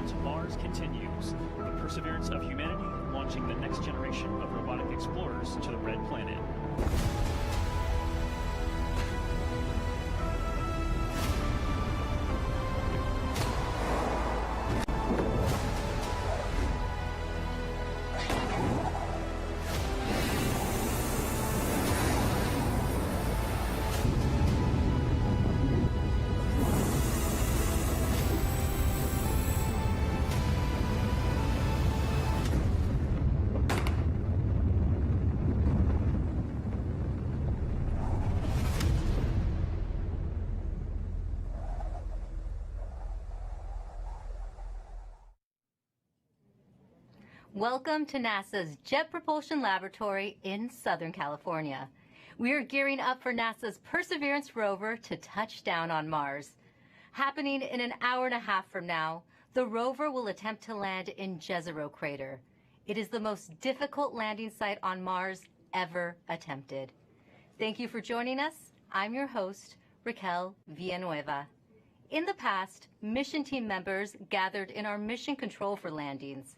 to Mars continues. The perseverance of humanity launching the next generation of robotic explorers to the Red Planet. Welcome to NASA's Jet Propulsion Laboratory in Southern California. We are gearing up for NASA's Perseverance rover to touch down on Mars. Happening in an hour and a half from now, the rover will attempt to land in Jezero Crater. It is the most difficult landing site on Mars ever attempted. Thank you for joining us. I'm your host, Raquel Villanueva. In the past, mission team members gathered in our mission control for landings.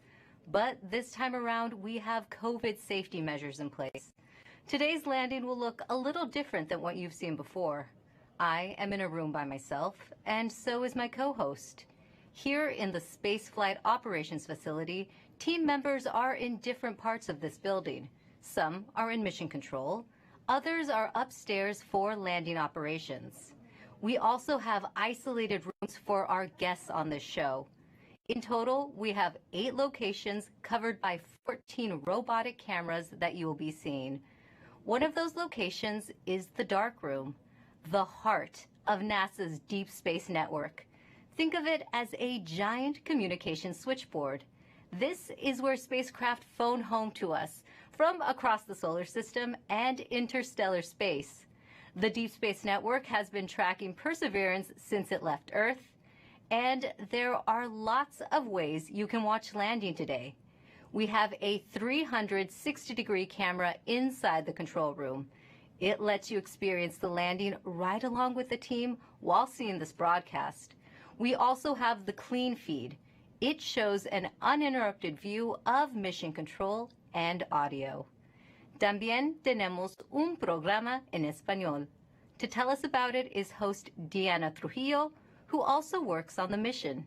But this time around, we have COVID safety measures in place. Today's landing will look a little different than what you've seen before. I am in a room by myself, and so is my co-host. Here in the Spaceflight Operations Facility, team members are in different parts of this building. Some are in mission control, others are upstairs for landing operations. We also have isolated rooms for our guests on this show. In total, we have 8 locations covered by 14 robotic cameras that you will be seeing. One of those locations is the dark room, the heart of NASA's Deep Space Network. Think of it as a giant communication switchboard. This is where spacecraft phone home to us from across the solar system and interstellar space. The Deep Space Network has been tracking Perseverance since it left Earth. And there are lots of ways you can watch landing today. We have a 360-degree camera inside the control room. It lets you experience the landing right along with the team while seeing this broadcast. We also have the clean feed. It shows an uninterrupted view of mission control and audio. También tenemos un programa en español. To tell us about it is host Diana Trujillo, who also works on the mission.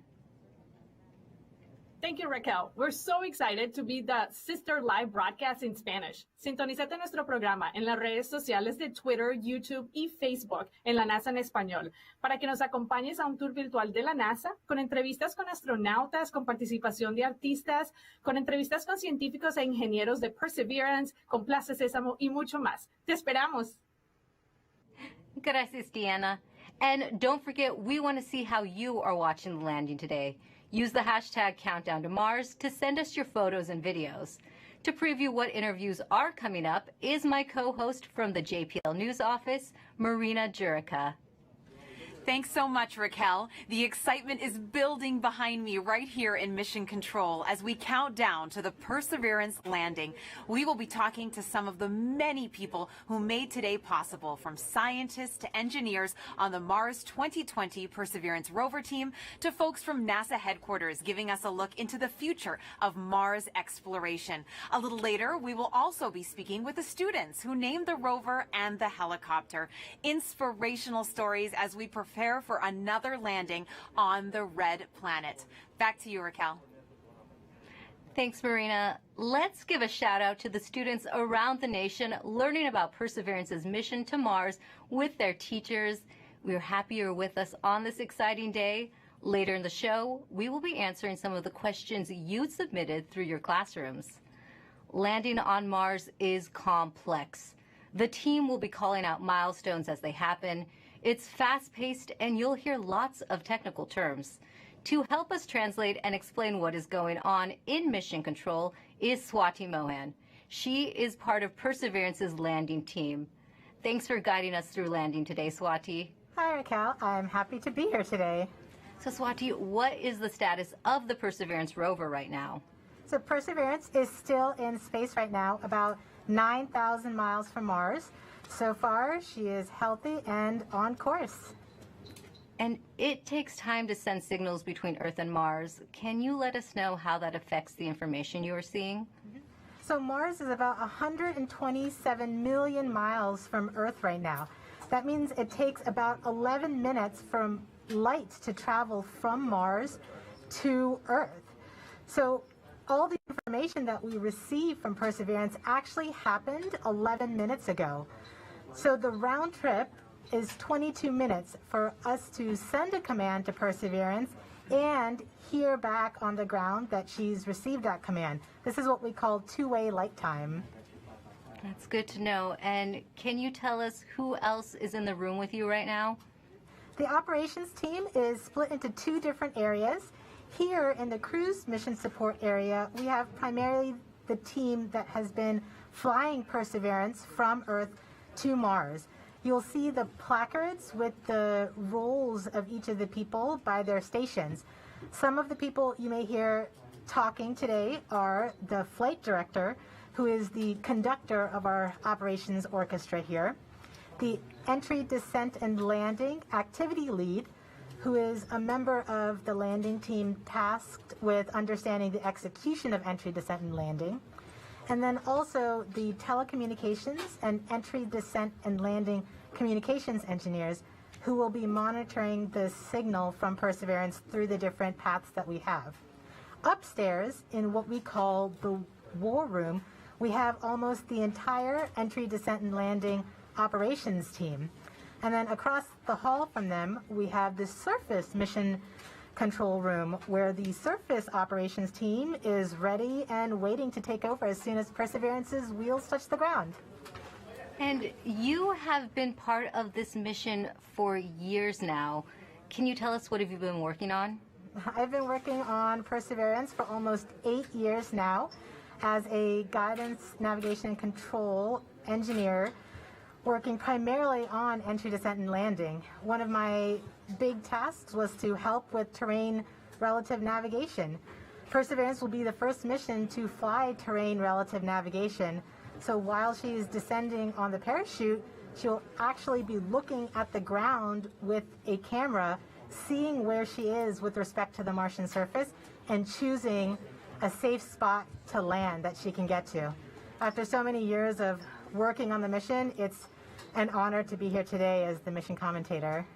Thank you, Raquel. We're so excited to be the sister live broadcast in Spanish. Sintonízate nuestro programa en las redes sociales de Twitter, YouTube y Facebook en la NASA en español para que nos acompañes a un tour virtual de la NASA con entrevistas con astronautas, con participación de artistas, con entrevistas con científicos e ingenieros de Perseverance, con Plaza Sésamo y mucho más. Te esperamos. Gracias, Diana. And don't forget, we want to see how you are watching the landing today. Use the hashtag Countdown to Mars to send us your photos and videos. To preview what interviews are coming up is my co-host from the JPL News office, Marina Jurica. Thanks so much, Raquel. The excitement is building behind me right here in Mission Control as we count down to the Perseverance landing. We will be talking to some of the many people who made today possible, from scientists to engineers on the Mars 2020 Perseverance rover team to folks from NASA headquarters giving us a look into the future of Mars exploration. A little later, we will also be speaking with the students who named the rover and the helicopter. Inspirational stories as we prepare for another landing on the Red Planet. Back to you, Raquel. Thanks, Marina. Let's give a shout out to the students around the nation learning about Perseverance's mission to Mars with their teachers. We're happy you're with us on this exciting day. Later in the show, we will be answering some of the questions you submitted through your classrooms. Landing on Mars is complex. The team will be calling out milestones as they happen. It's fast-paced, and you'll hear lots of technical terms. To help us translate and explain what is going on in Mission Control is Swati Mohan. She is part of Perseverance's landing team. Thanks for guiding us through landing today, Swati. Hi, Raquel. I'm happy to be here today. So, Swati, what is the status of the Perseverance rover right now? So Perseverance is still in space right now, about 9,000 miles from Mars. So far, she is healthy and on course. And it takes time to send signals between Earth and Mars. Can you let us know how that affects the information you are seeing? So Mars is about 127 million miles from Earth right now. That means it takes about 11 minutes from light to travel from Mars to Earth. So all the information that we receive from Perseverance actually happened 11 minutes ago. So the round trip is 22 minutes for us to send a command to Perseverance and hear back on the ground that she's received that command. This is what we call two-way light time. That's good to know. And can you tell us who else is in the room with you right now? The operations team is split into two different areas. Here in the cruise mission support area, we have primarily the team that has been flying Perseverance from Earth to Mars. You'll see the placards with the roles of each of the people by their stations. Some of the people you may hear talking today are the flight director, who is the conductor of our operations orchestra here, the entry, descent, and landing activity lead, who is a member of the landing team tasked with understanding the execution of entry, descent, and landing, and then also the telecommunications and entry, descent, and landing communications engineers who will be monitoring the signal from Perseverance through the different paths that we have. Upstairs, in what we call the war room, we have almost the entire entry, descent, and landing operations team. And then across the hall from them, we have the surface mission control room, where the surface operations team is ready and waiting to take over as soon as Perseverance's wheels touch the ground. And you have been part of this mission for years now. Can you tell us what have you been working on? I've been working on Perseverance for almost 8 years now as a guidance, navigation, and control engineer, working primarily on entry, descent, and landing. One of my big tasks was to help with terrain relative navigation. Perseverance will be the first mission to fly terrain relative navigation. So while she's descending on the parachute, she'll actually be looking at the ground with a camera, seeing where she is with respect to the Martian surface, and choosing a safe spot to land that she can get to. After so many years of working on the mission, it's an honor to be here today as the mission commentator.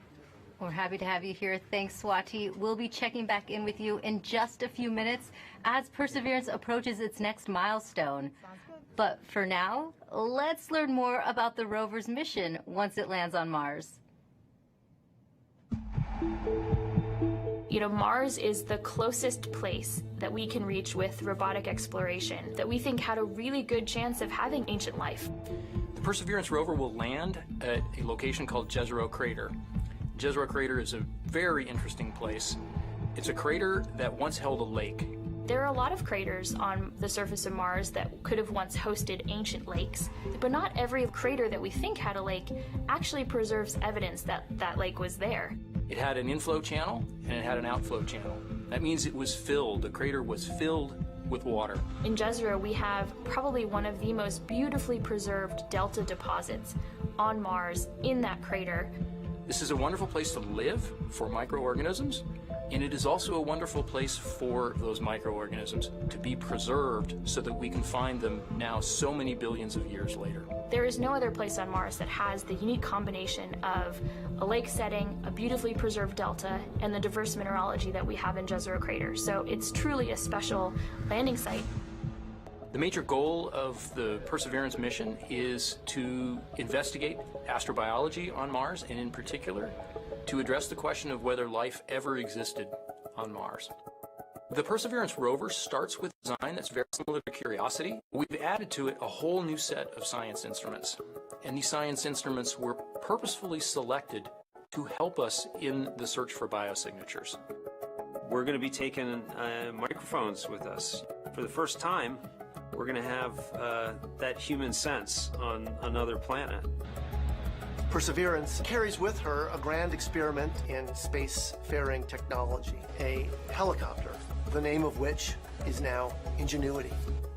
We're happy to have you here. Thanks, Swati. We'll be checking back in with you in just a few minutes as Perseverance approaches its next milestone. But for now, let's learn more about the rover's mission once it lands on Mars. You know, Mars is the closest place that we can reach with robotic exploration that we think had a really good chance of having ancient life. The Perseverance rover will land at a location called Jezero Crater. Jezero Crater is a very interesting place. It's a crater that once held a lake. There are a lot of craters on the surface of Mars that could have once hosted ancient lakes, but not every crater that we think had a lake actually preserves evidence that that lake was there. It had an inflow channel and it had an outflow channel. That means it was filled. The crater was filled with water. In Jezero, we have probably one of the most beautifully preserved delta deposits on Mars in that crater. This is a wonderful place to live for microorganisms, and it is also a wonderful place for those microorganisms to be preserved so that we can find them now so many billions of years later. There is no other place on Mars that has the unique combination of a lake setting, a beautifully preserved delta, and the diverse mineralogy that we have in Jezero Crater. So it's truly a special landing site. The major goal of the Perseverance mission is to investigate astrobiology on Mars, and in particular, to address the question of whether life ever existed on Mars. The Perseverance rover starts with a design that's very similar to Curiosity. We've added to it a whole new set of science instruments, and these science instruments were purposefully selected to help us in the search for biosignatures. We're going to be taking microphones with us. For the first time, we're going to have that human sense on another planet. Perseverance carries with her a grand experiment in spacefaring technology, a helicopter, the name of which is now Ingenuity.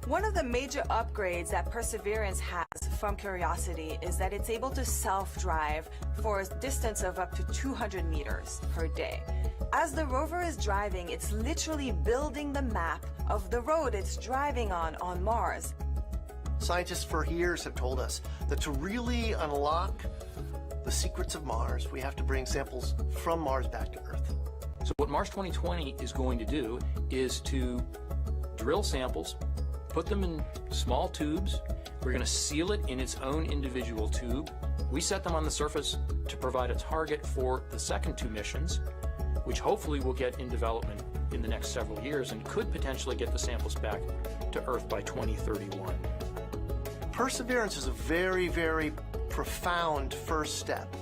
One of the major upgrades that Perseverance has from Curiosity is that it's able to self-drive for a distance of up to 200 meters per day. As the rover is driving, it's literally building the map of the road it's driving on Mars. Scientists for years have told us that to really unlock the secrets of Mars, we have to bring samples from Mars back to Earth. So what Mars 2020 is going to do is to drill samples, put them in small tubes. We're going to seal it in its own individual tube. We set them on the surface to provide a target for the second two missions, which hopefully will get in development in the next several years and could potentially get the samples back to Earth by 2031. Perseverance is a very, very profound first step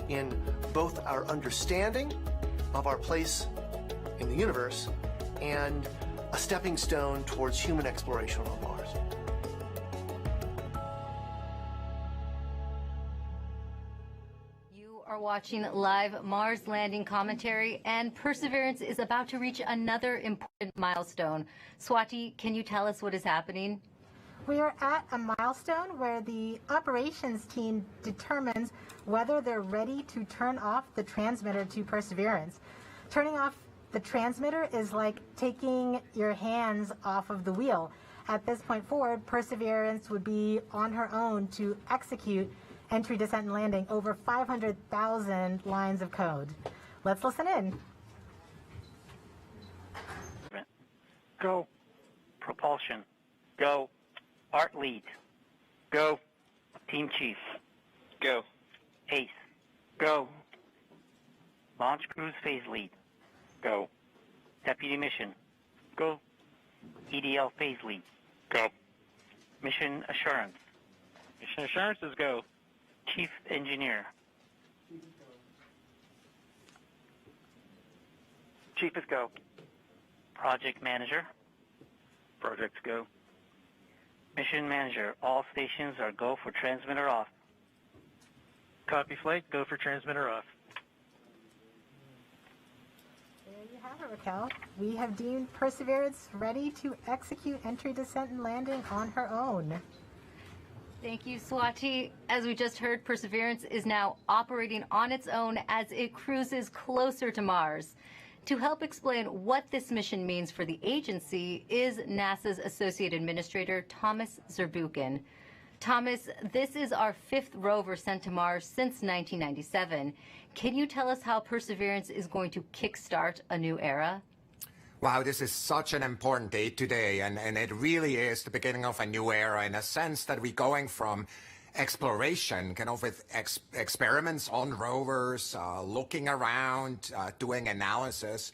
in both our understanding of our place in the universe and a stepping stone towards human exploration on Mars. You are watching live Mars landing commentary, and Perseverance is about to reach another important milestone. Swati, can you tell us what is happening? We are at a milestone where the operations team determines whether they're ready to turn off the transmitter to Perseverance. Turning off the transmitter is like taking your hands off of the wheel. At this point forward, Perseverance would be on her own to execute entry, descent, and landing over 500,000 lines of code. Let's listen in. Go. Propulsion. Go. Art lead. Go. Team chief. Go. Ace. Go. Launch cruise phase lead. Go. Deputy mission. Go. EDL phase lead. Go. Mission assurance. Mission assurance is go. Chief engineer. Chief is go. Project manager. Projects go. Mission manager, all stations are go for transmitter off. Copy flight, go for transmitter off. There you have it, Raquel. We have deemed Perseverance ready to execute entry, descent, and landing on her own. Thank you, Swati. As we just heard, Perseverance is now operating on its own as it cruises closer to Mars. To help explain what this mission means for the agency is NASA's Associate Administrator, Thomas Zurbuchen. Thomas, this is our fifth rover sent to Mars since 1997. Can you tell us how Perseverance is going to kickstart a new era? Wow, this is such an important day today, and it really is the beginning of a new era in a sense that we're going from exploration, kind of with experiments on rovers, looking around, doing analysis,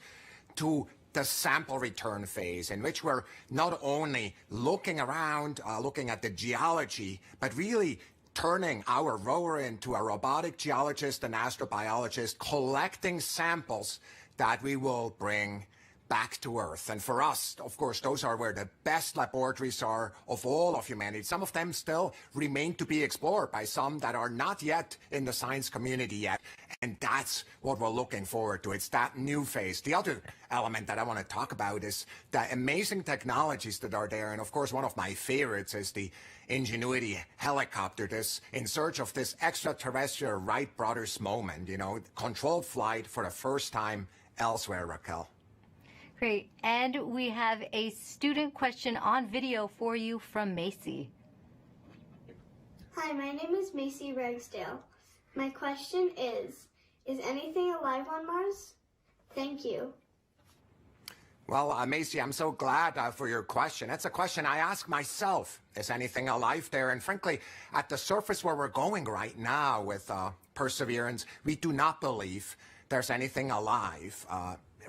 to the sample return phase, in which we're not only looking around, looking at the geology, but really turning our rover into a robotic geologist and astrobiologist, collecting samples that we will bring back to Earth. And for us, of course, those are where the best laboratories are of all of humanity. Some of them still remain to be explored by some that are not yet in the science community yet. And that's what we're looking forward to. It's that new phase. The other element that I want to talk about is the amazing technologies that are there. And of course, one of my favorites is the Ingenuity helicopter, this in search of this extraterrestrial Wright brothers moment, you know, controlled flight for the first time elsewhere, Raquel. Great. And we have a student question on video for you from Macy. Hi, my name is Macy Ragsdale. My question is anything alive on Mars? Thank you. Well, Macy, I'm so glad for your question. That's a question I ask myself. Is anything alive there? And frankly, at the surface where we're going right now with Perseverance, we do not believe there's anything alive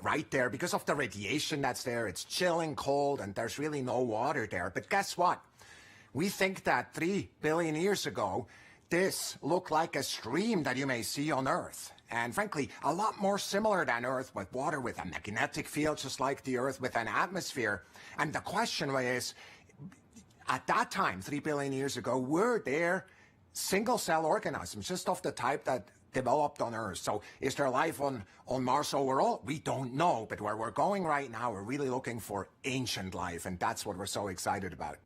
right there because of the radiation that's there. It's chilling cold and there's really no water there. But guess what? We think that 3 billion years ago, this looked like a stream that you may see on Earth. And frankly, a lot more similar than Earth, with water with a magnetic field, just like the Earth with an atmosphere. And the question is, at that time, 3 billion years ago, were there single-cell organisms, just of the type that developed on Earth? So is there life on Mars overall? We don't know, but where we're going right now, we're really looking for ancient life, and that's what we're so excited about.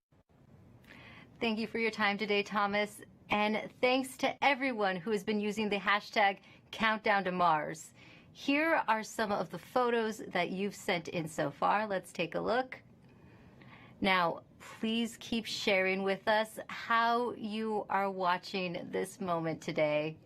Thank you for your time today, Thomas. And thanks to everyone who has been using the hashtag Countdown to Mars. Here are some of the photos that you've sent in so far. Let's take a look. Now, please keep sharing with us how you are watching this moment today.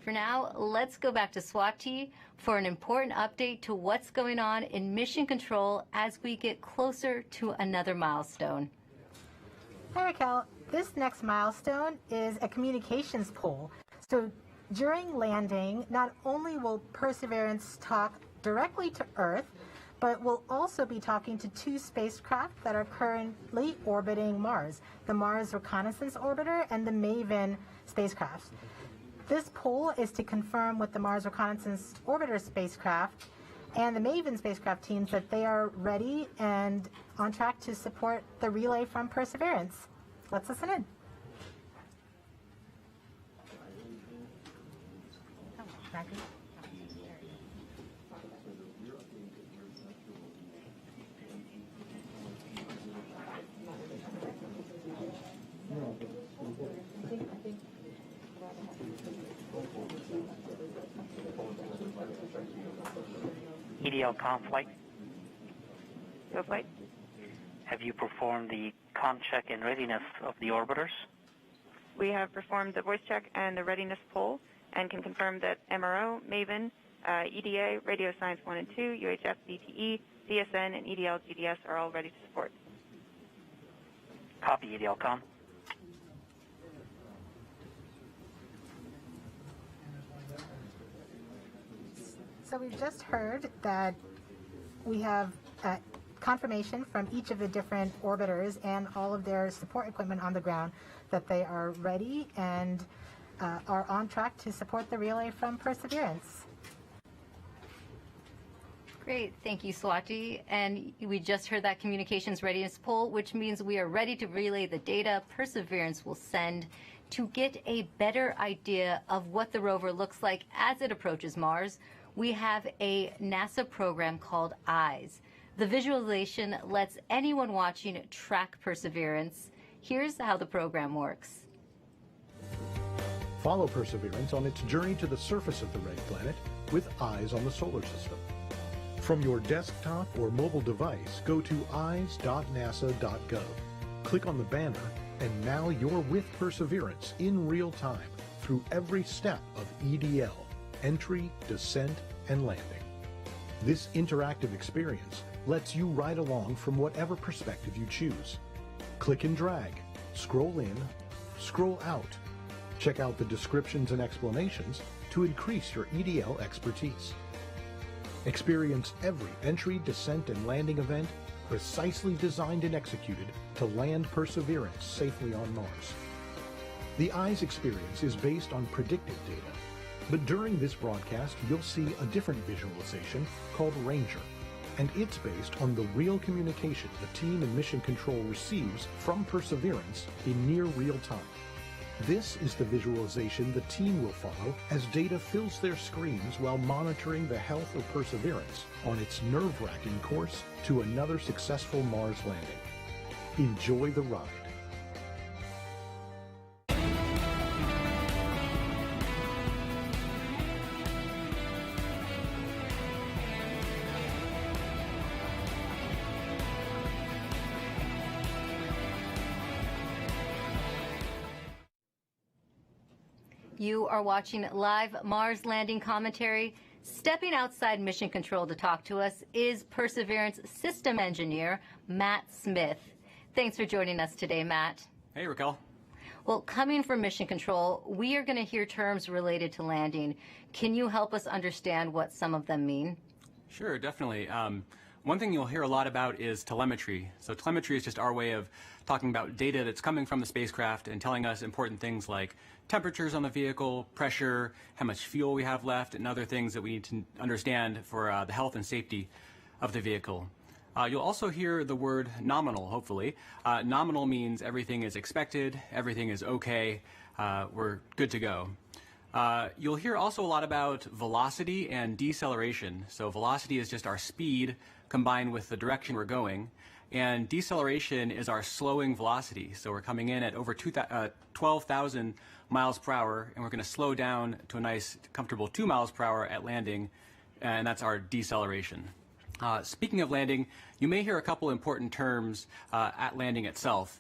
For now, let's go back to Swati for an important update to what's going on in Mission Control as we get closer to another milestone. Hi, Raquel. This next milestone is a communications pole. So during landing, not only will Perseverance talk directly to Earth, but we'll also be talking to two spacecraft that are currently orbiting Mars, the Mars Reconnaissance Orbiter and the MAVEN spacecraft. This poll is to confirm with the Mars Reconnaissance Orbiter spacecraft and the MAVEN spacecraft teams that they are ready and on track to support the relay from Perseverance. Let's listen in. EDL conflict. Go flight. Have you performed the comm check and readiness of the orbiters? We have performed the voice check and the readiness poll and can confirm that MRO, MAVEN, EDA, Radio Science 1 and 2, UHF, DTE, CSN, and EDL GDS are all ready to support. Copy, EDL com. So we've just heard that we have confirmation from each of the different orbiters and all of their support equipment on the ground that they are ready and are on track to support the relay from Perseverance. Great, thank you, Swati. And we just heard that communications readiness poll, which means we are ready to relay the data Perseverance will send to get a better idea of what the rover looks like as it approaches Mars. We have a NASA program called EYES. The visualization lets anyone watching track Perseverance. Here's how the program works. Follow Perseverance on its journey to the surface of the red planet with eyes on the solar system. From your desktop or mobile device, go to eyes.nasa.gov. Click on the banner, and now you're with Perseverance in real time through every step of EDL, entry, descent, and landing. This interactive experience lets you ride along from whatever perspective you choose. Click and drag, scroll in, scroll out. Check out the descriptions and explanations to increase your EDL expertise. Experience every entry, descent, and landing event precisely designed and executed to land Perseverance safely on Mars. The EYES experience is based on predictive data, but during this broadcast you'll see a different visualization called Ranger, and it's based on the real communication the team in Mission Control receives from Perseverance in near real time. This is the visualization the team will follow as data fills their screens while monitoring the health of Perseverance on its nerve-wracking course to another successful Mars landing. Enjoy the ride. You are watching live Mars landing commentary. Stepping outside Mission Control to talk to us is Perseverance system engineer, Matt Smith. Thanks for joining us today, Matt. Hey, Raquel. Well, coming from Mission Control, we are going to hear terms related to landing. Can you help us understand what some of them mean? Sure, definitely. One thing you'll hear a lot about is telemetry. So telemetry is just our way of talking about data that's coming from the spacecraft and telling us important things like temperatures on the vehicle, pressure, how much fuel we have left, and other things that we need to understand for the health and safety of the vehicle. You'll also hear the word nominal, hopefully. Nominal means everything is expected, everything is okay, we're good to go. You'll hear also a lot about velocity and deceleration. So velocity is just our speed combined with the direction we're going, And deceleration is our slowing velocity. So we're coming in at over 12,000 miles per hour, and we're going to slow down to a nice, comfortable 2 miles per hour at landing, and that's our deceleration. Speaking of landing, you may hear a couple important terms at landing itself.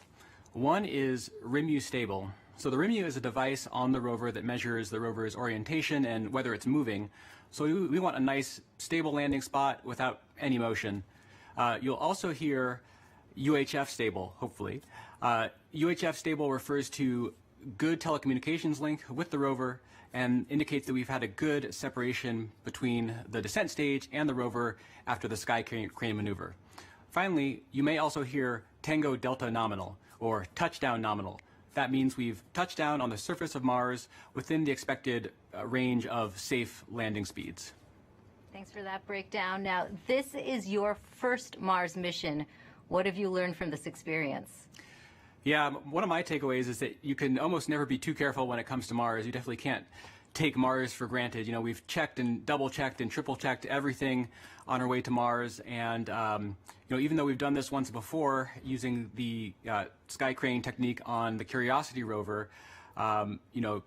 One is RIMU stable. So the RIMU is a device on the rover that measures the rover's orientation and whether it's moving. So we want a nice stable landing spot without any motion. You'll also hear UHF stable, hopefully. UHF stable refers to good telecommunications link with the rover and indicates that we've had a good separation between the descent stage and the rover after the sky crane maneuver. Finally, you may also hear Tango Delta nominal or touchdown nominal. That means we've touched down on the surface of Mars within the expected range of safe landing speeds. Thanks for that breakdown. Now, this is your first Mars mission. What have you learned from this experience? Yeah, one of my takeaways is that you can almost never be too careful when it comes to Mars. You definitely can't take Mars for granted. You know, we've checked and double-checked and triple-checked everything on our way to Mars. And, you know, even though we've done this once before using the sky crane technique on the Curiosity rover, you know,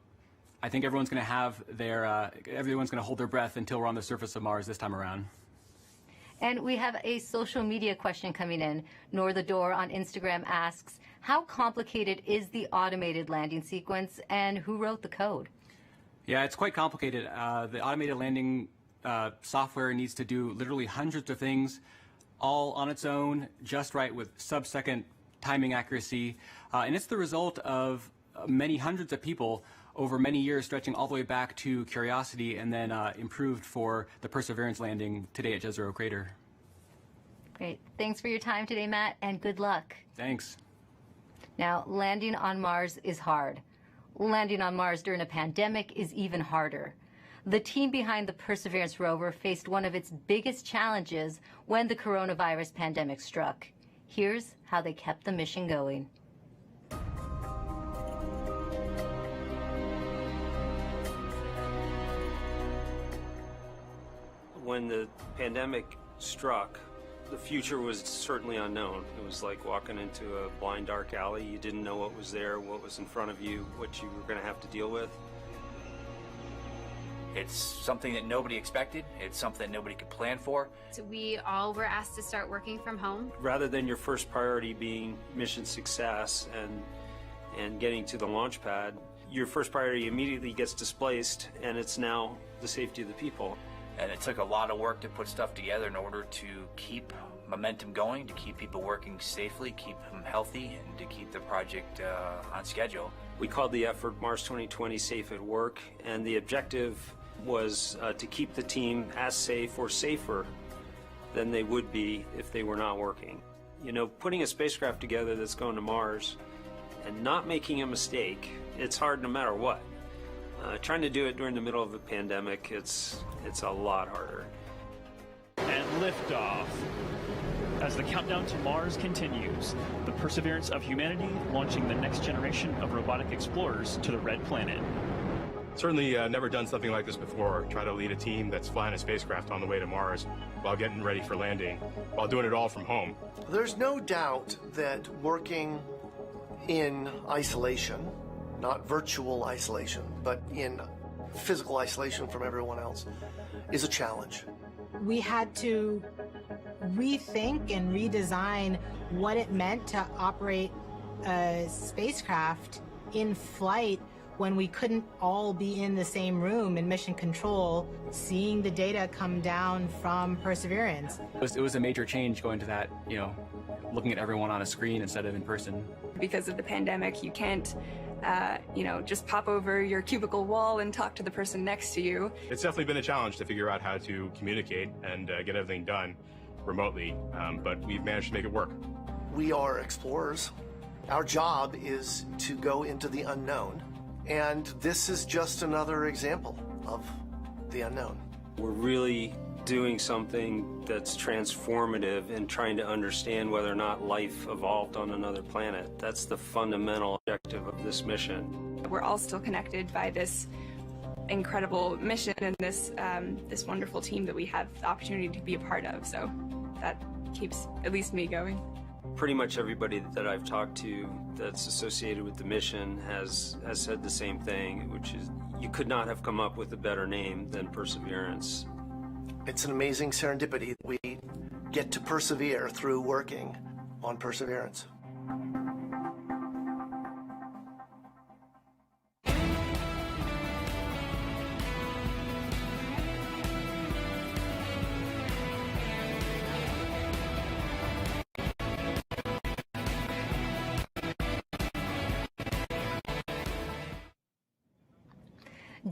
I think everyone's going to have their, everyone's going to hold their breath until we're on the surface of Mars this time around. And we have a social media question coming in. Nor the Door on Instagram asks, how complicated is the automated landing sequence and who wrote the code? Yeah, it's quite complicated. The automated landing software needs to do literally hundreds of things all on its own, just right with sub-second timing accuracy. And it's the result of many hundreds of people over many years, stretching all the way back to Curiosity and then improved for the Perseverance landing today at Jezero Crater. Great. Thanks for your time today, Matt, and good luck. Thanks. Now, landing on Mars is hard. Landing on Mars during a pandemic is even harder. The team behind the Perseverance rover faced one of its biggest challenges when the coronavirus pandemic struck. Here's how they kept the mission going. When the pandemic struck, the future was certainly unknown. It was like walking into a blind, dark alley. You didn't know what was there, what was in front of you, what you were going to have to deal with. It's something that nobody expected. It's something that nobody could plan for. So we all were asked to start working from home. Rather than your first priority being mission success and getting to the launch pad, your first priority immediately gets displaced, and it's now the safety of the people. And it took a lot of work to put stuff together in order to keep momentum going, to keep people working safely, keep them healthy, and to keep the project on schedule. We called the effort Mars 2020 Safe at Work, and the objective was to keep the team as safe or safer than they would be if they were not working. You know, putting a spacecraft together that's going to Mars and not making a mistake, it's hard no matter what. Trying to do it during the middle of a pandemic, it's a lot harder. And liftoff. As the countdown to Mars continues, the perseverance of humanity launching the next generation of robotic explorers to the Red Planet. Certainly never done something like this before. Try to lead a team that's flying a spacecraft on the way to Mars while getting ready for landing, while doing it all from home. There's no doubt that working in isolation, not virtual isolation, but in physical isolation from everyone else, is a challenge. We had to rethink and redesign what it meant to operate a spacecraft in flight when we couldn't all be in the same room in mission control, seeing the data come down from Perseverance. It was a major change going to that, you know, looking at everyone on a screen instead of in person. Because of the pandemic, you can't you know, just pop over your cubicle wall and talk to the person next to you. It's definitely been a challenge to figure out how to communicate and get everything done remotely, but we've managed to make it work. We are explorers. Our job is to go into the unknown, and this is just another example of the unknown. We're really doing something that's transformative and trying to understand whether or not life evolved on another planet. That's the fundamental objective of this mission. We're all still connected by this incredible mission and this this wonderful team that we have the opportunity to be a part of. So that keeps at least me going. pretty much everybody that I've talked to that's associated with the mission has said the same thing, which is you could not have come up with a better name than Perseverance. It's an amazing serendipity that we get to persevere through working on Perseverance.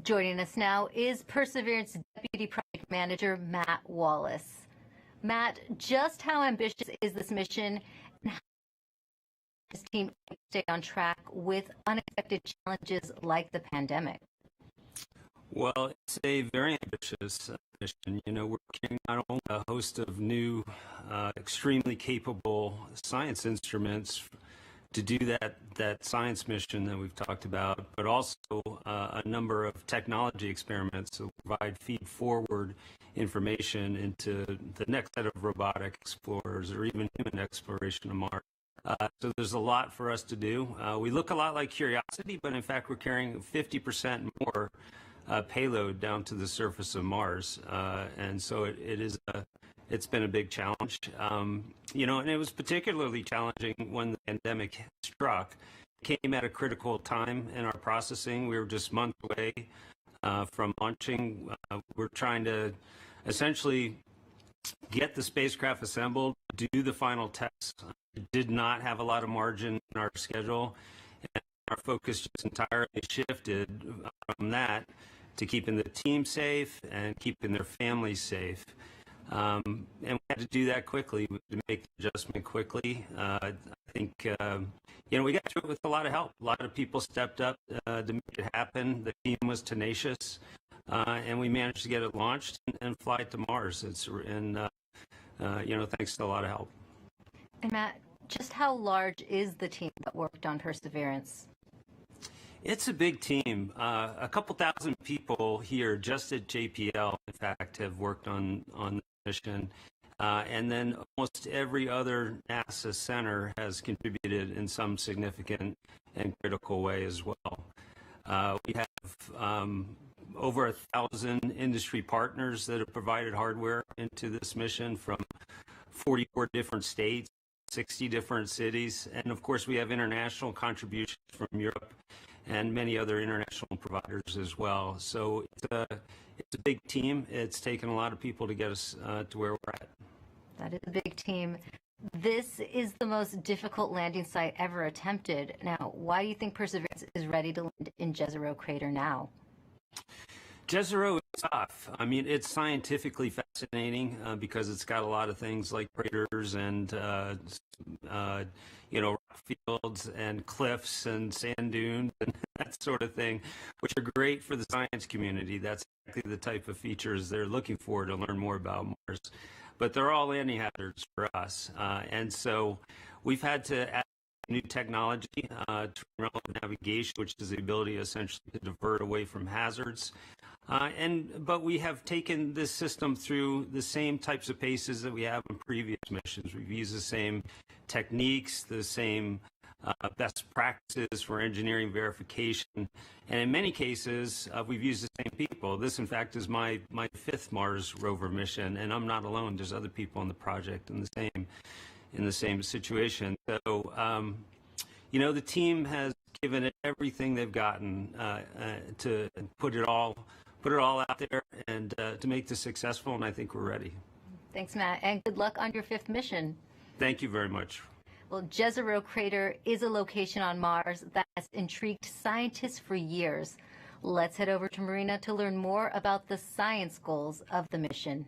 Joining us now is Perseverance Deputy Project Manager Matt Wallace. Matt, just how ambitious is this mission, and how does this team stay on track with unexpected challenges like the pandemic? Well, it's a very ambitious mission. You know, we're carrying not only a host of new, extremely capable science instruments to do that science mission that we've talked about, but also a number of technology experiments that provide feed-forward information into the next set of robotic explorers or even human exploration of Mars. So there's a lot for us to do. We look a lot like Curiosity, but in fact we're carrying 50% more payload down to the surface of Mars, and so it's been a big challenge. You know, and it was particularly challenging when the pandemic struck. It came at a critical time in our processing. We were just months away from launching. We're trying to essentially get the spacecraft assembled, do the final tests. Did not have a lot of margin in our schedule, and our focus just entirely shifted from that to keeping the team safe and keeping their families safe. And we had to do that quickly, to make the adjustment quickly. I think, you know, we got through it with a lot of help. A lot of people stepped up to make it happen. The team was tenacious, and we managed to get it launched and fly it to Mars. You know, thanks to a lot of help. And Matt, just how large is the team that worked on Perseverance? It's a big team. A couple thousand people here just at JPL, in fact, have worked on the mission. And then almost every other NASA center has contributed in some significant and critical way as well. We have over 1,000 industry partners that have provided hardware into this mission from 44 different states, 60 different cities, and of course we have international contributions from Europe and many other international providers as well. So it's a big team. It's taken a lot of people to get us to where we're at. That is a big team. This is the most difficult landing site ever attempted. Now, why do you think Perseverance is ready to land in Jezero Crater now? Jezero is tough. I mean, it's scientifically fascinating because it's got a lot of things like craters and you know, rock fields and cliffs and sand dunes and that sort of thing, which are great for the science community. That's exactly the type of features they're looking for to learn more about Mars. But they're all landing hazards for us, and so we've had to add new technology to remote navigation, which is the ability essentially to divert away from hazards. But we have taken this system through the same types of paces that we have in previous missions. We've used the same techniques, the same best practices for engineering verification, and in many cases we've used the same people. This, in fact, is my fifth Mars rover mission, and I'm not alone. There's other people on the project in the same situation. So, you know, the team has given it everything they've gotten to put it all out there and to make this successful, and I think we're ready. Thanks, Matt, and good luck on your fifth mission. Thank you very much. Well, Jezero Crater is a location on Mars that has intrigued scientists for years. Let's head over to Marina to learn more about the science goals of the mission.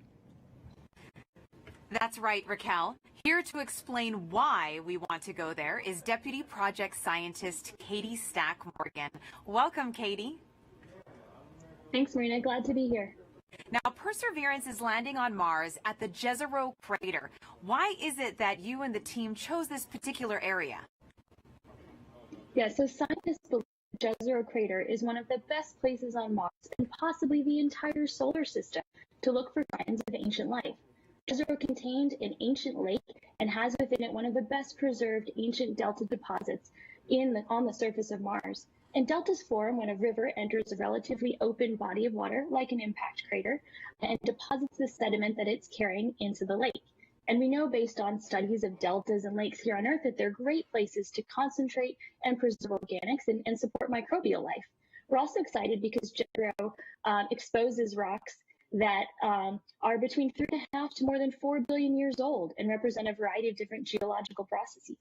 That's right, Raquel. Here to explain why we want to go there is Deputy Project Scientist Katie Stack Morgan. Welcome, Katie. Thanks, Marina. Glad to be here. Now, Perseverance is landing on Mars at the Jezero Crater. Why is it that you and the team chose this particular area? Yeah, so scientists believe Jezero Crater is one of the best places on Mars and possibly the entire solar system to look for signs of ancient life. Jezero contained an ancient lake and has within it one of the best preserved ancient delta deposits on the surface of Mars. And deltas form when a river enters a relatively open body of water, like an impact crater, and deposits the sediment that it's carrying into the lake. And we know based on studies of deltas and lakes here on Earth that they're great places to concentrate and preserve organics and support microbial life. We're also excited because Jezero exposes rocks that are between 3.5 to more than 4 billion years old and represent a variety of different geological processes.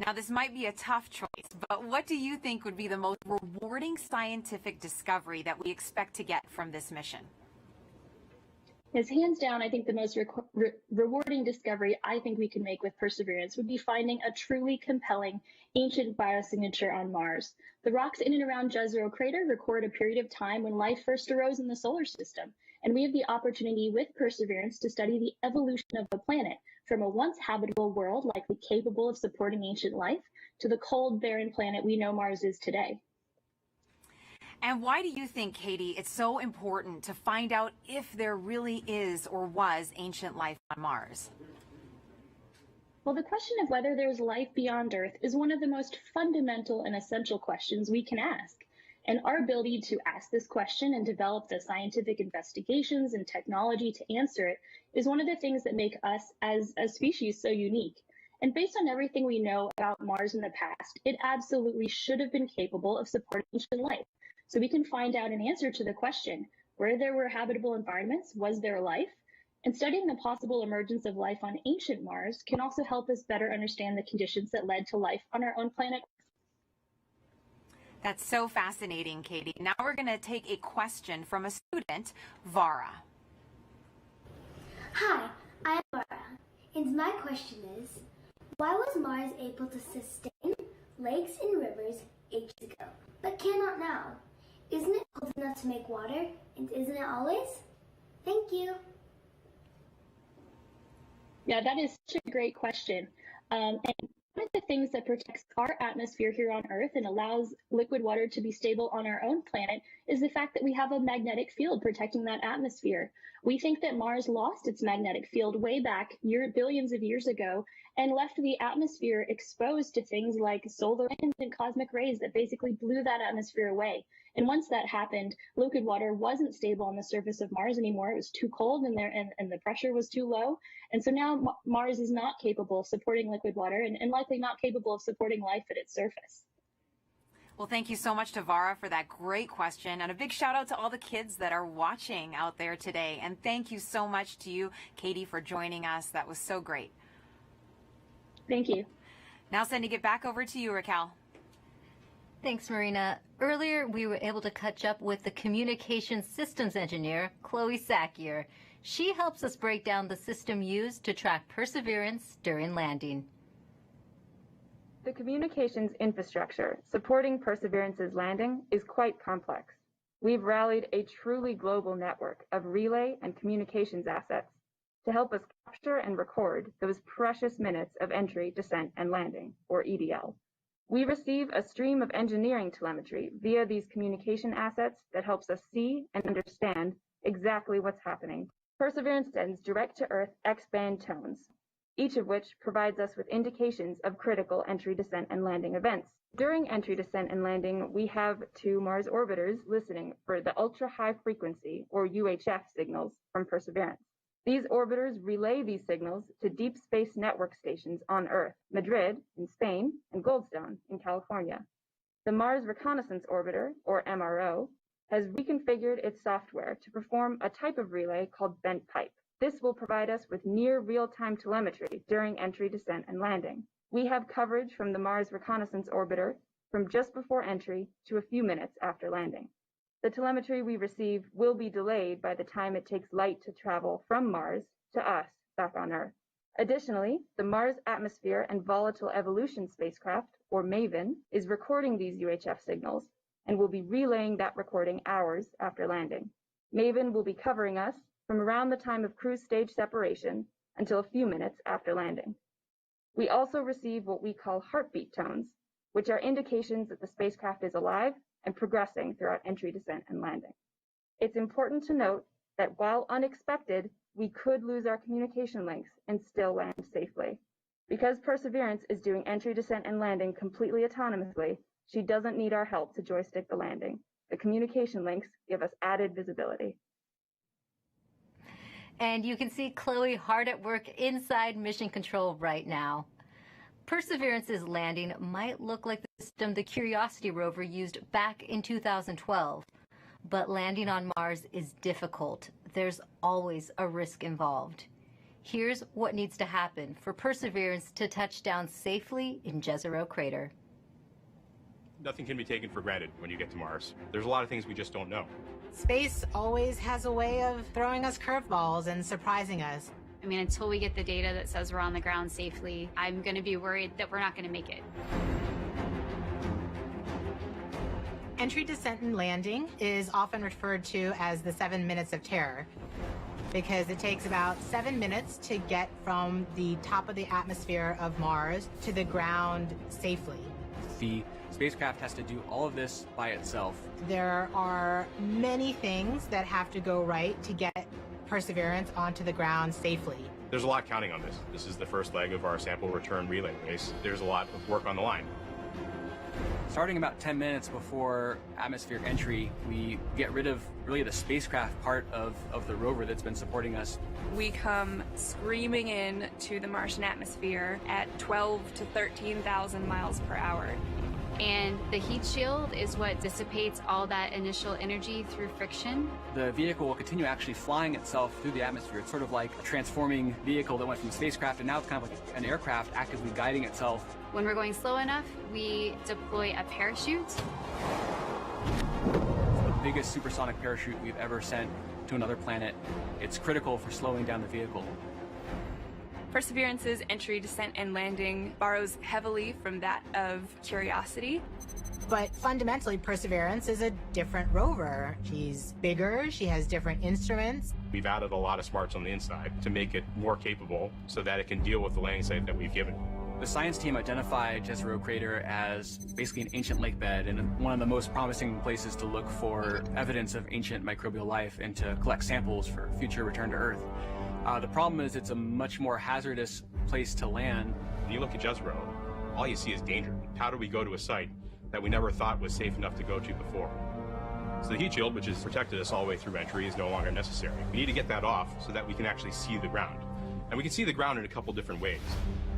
Now, this might be a tough choice, but what do you think would be the most rewarding scientific discovery that we expect to get from this mission? Yes, hands down, I think the most rewarding discovery I think we can make with Perseverance would be finding a truly compelling ancient biosignature on Mars. The rocks in and around Jezero Crater record a period of time when life first arose in the solar system, and we have the opportunity with Perseverance to study the evolution of the planet from a once habitable world likely capable of supporting ancient life to the cold, barren planet we know Mars is today. And why do you think, Katie, it's so important to find out if there really is or was ancient life on Mars? Well, the question of whether there's life beyond Earth is one of the most fundamental and essential questions we can ask. And our ability to ask this question and develop the scientific investigations and technology to answer it is one of the things that make us as a species so unique. And based on everything we know about Mars in the past, it absolutely should have been capable of supporting ancient life. So we can find out an answer to the question, where there were habitable environments, was there life? And studying the possible emergence of life on ancient Mars can also help us better understand the conditions that led to life on our own planet. That's so fascinating, Katie. Now we're going to take a question from a student, Vara. Hi, I'm Vara, and my question is, why was Mars able to sustain lakes and rivers ages ago, but cannot now? Isn't it cold enough to make water, and isn't it always? Thank you. Yeah, that is such a great question. And one of the things that protects our atmosphere here on Earth and allows liquid water to be stable on our own planet is the fact that we have a magnetic field protecting that atmosphere. We think that Mars lost its magnetic field way back billions of years ago and left the atmosphere exposed to things like solar winds and cosmic rays that basically blew that atmosphere away. And once that happened, liquid water wasn't stable on the surface of Mars anymore. It was too cold and the pressure was too low. And so now Mars is not capable of supporting liquid water and likely not capable of supporting life at its surface. Well, thank you so much to Vara for that great question. And a big shout out to all the kids that are watching out there today. And thank you so much to you, Katie, for joining us. That was so great. Thank you. Now sending it back over to you, Raquel. Thanks, Marina. Earlier, we were able to catch up with the communications systems engineer, Chloe Sakier. She helps us break down the system used to track Perseverance during landing. The communications infrastructure supporting Perseverance's landing is quite complex. We've rallied a truly global network of relay and communications assets to help us capture and record those precious minutes of entry, descent, and landing, or EDL. We receive a stream of engineering telemetry via these communication assets that helps us see and understand exactly what's happening. Perseverance sends direct-to-Earth X-band tones, each of which provides us with indications of critical entry, descent, and landing events. During entry, descent, and landing, we have 2 Mars orbiters listening for the ultra-high frequency, or UHF, signals from Perseverance. These orbiters relay these signals to deep space network stations on Earth, Madrid in Spain, and Goldstone in California. The Mars Reconnaissance Orbiter, or MRO, has reconfigured its software to perform a type of relay called bent pipe. This will provide us with near real-time telemetry during entry, descent, and landing. We have coverage from the Mars Reconnaissance Orbiter from just before entry to a few minutes after landing. The telemetry we receive will be delayed by the time it takes light to travel from Mars to us back on Earth. Additionally, the Mars Atmosphere and Volatile Evolution spacecraft, or MAVEN, is recording these UHF signals and will be relaying that recording hours after landing. MAVEN will be covering us from around the time of cruise stage separation until a few minutes after landing. We also receive what we call heartbeat tones, which are indications that the spacecraft is alive and progressing throughout entry, descent, and landing. It's important to note that while unexpected, we could lose our communication links and still land safely. Because Perseverance is doing entry, descent, and landing completely autonomously, she doesn't need our help to joystick the landing. The communication links give us added visibility. And you can see Chloe hard at work inside Mission Control right now. Perseverance's landing might look like the system the Curiosity rover used back in 2012. But landing on Mars is difficult. There's always a risk involved. Here's what needs to happen for Perseverance to touch down safely in Jezero Crater. Nothing can be taken for granted when you get to Mars. There's a lot of things we just don't know. Space always has a way of throwing us curveballs and surprising us. I mean, until we get the data that says we're on the ground safely, I'm going to be worried that we're not going to make it. Entry, descent, and landing is often referred to as the 7 minutes of terror because it takes about 7 minutes to get from the top of the atmosphere of Mars to the ground safely. The spacecraft has to do all of this by itself. There are many things that have to go right to get Perseverance onto the ground safely. There's a lot counting on this. This is the first leg of our sample return relay race. There's a lot of work on the line. Starting about 10 minutes before atmospheric entry, we get rid of really the spacecraft part of the rover that's been supporting us. We come screaming in to the Martian atmosphere at 12 to 13,000 miles per hour. And the heat shield is what dissipates all that initial energy through friction. The vehicle will continue actually flying itself through the atmosphere. It's sort of like a transforming vehicle that went from a spacecraft, and now it's kind of like an aircraft actively guiding itself. When we're going slow enough, we deploy a parachute. It's the biggest supersonic parachute we've ever sent to another planet. It's critical for slowing down the vehicle. Perseverance's entry, descent, and landing borrows heavily from that of Curiosity. But fundamentally, Perseverance is a different rover. She's bigger, she has different instruments. We've added a lot of smarts on the inside to make it more capable so that it can deal with the landing site that we've given. The science team identified Jezero Crater as basically an ancient lake bed and one of the most promising places to look for evidence of ancient microbial life and to collect samples for future return to Earth. The problem is it's a much more hazardous place to land. When you look at Jezero, all you see is danger. How do we go to a site that we never thought was safe enough to go to before? So the heat shield, which has protected us all the way through entry, is no longer necessary. We need to get that off so that we can actually see the ground. And we can see the ground in a couple different ways.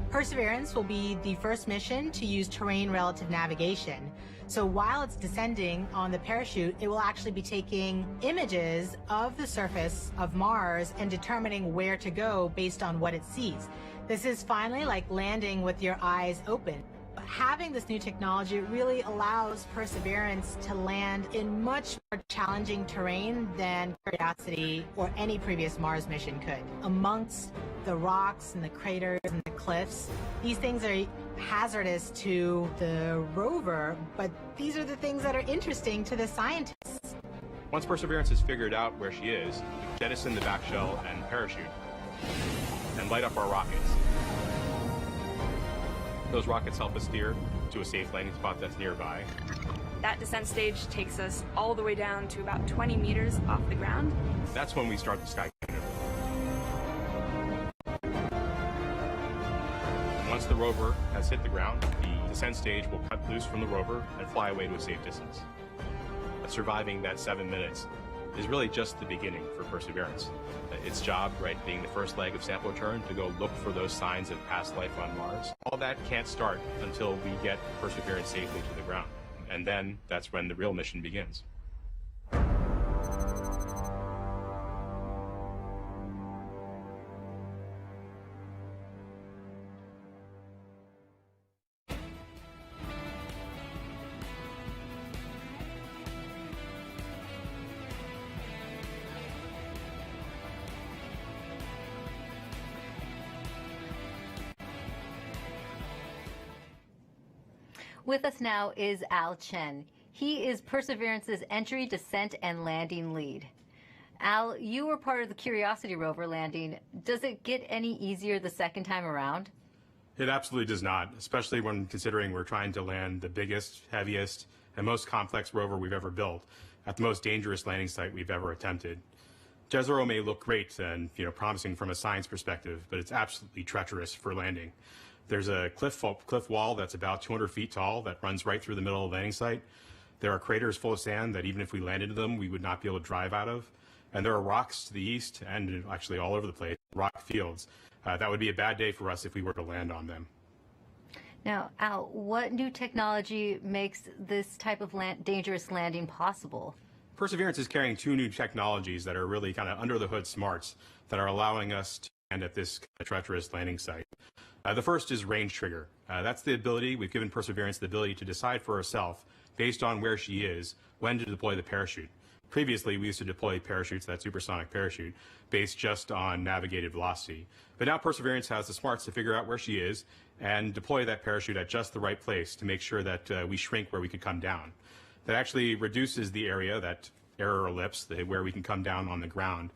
Perseverance will be the first mission to use terrain relative navigation. So while it's descending on the parachute, it will actually be taking images of the surface of Mars and determining where to go based on what it sees. This is finally like landing with your eyes open. Having this new technology really allows Perseverance to land in much more challenging terrain than Curiosity or any previous Mars mission could. Amongst the rocks and the craters and the cliffs, these things are hazardous to the rover, but these are the things that are interesting to the scientists. Once Perseverance has figured out where she is, we jettison the back shell and parachute and light up our rockets. Those rockets help us steer to a safe landing spot that's nearby. That descent stage takes us all the way down to about 20 meters off the ground. That's when we start the sky cannon. Once the rover has hit the ground, the descent stage will cut loose from the rover and fly away to a safe distance. But surviving that 7 minutes is really just the beginning for Perseverance. Its job, right, being the first leg of sample return, to go look for those signs of past life on Mars. All that can't start until we get Perseverance safely to the ground. And then that's when the real mission begins. With us now is Al Chen. He is Perseverance's entry, descent, and landing lead. Al, you were part of the Curiosity rover landing. Does it get any easier the second time around? It absolutely does not, especially when considering we're trying to land the biggest, heaviest, and most complex rover we've ever built at the most dangerous landing site we've ever attempted. Jezero may look great and promising from a science perspective, but it's absolutely treacherous for landing. There's a cliff wall that's about 200 feet tall that runs right through the middle of the landing site. There are craters full of sand that even if we landed in them, we would not be able to drive out of. And there are rocks to the east and actually all over the place, rock fields. That would be a bad day for us if we were to land on them. Now, Al, what new technology makes this type of dangerous landing possible? Perseverance is carrying two new technologies that are really kind of under the hood smarts that are allowing us to land at this treacherous landing site. The first is range trigger. That's the ability, we've given Perseverance the ability to decide for herself, based on where she is, when to deploy the parachute. Previously, we used to deploy parachutes, that supersonic parachute, based just on navigated velocity. But now Perseverance has the smarts to figure out where she is and deploy that parachute at just the right place to make sure that we shrink where we could come down. That actually reduces the area, that error ellipse, where we can come down on the ground,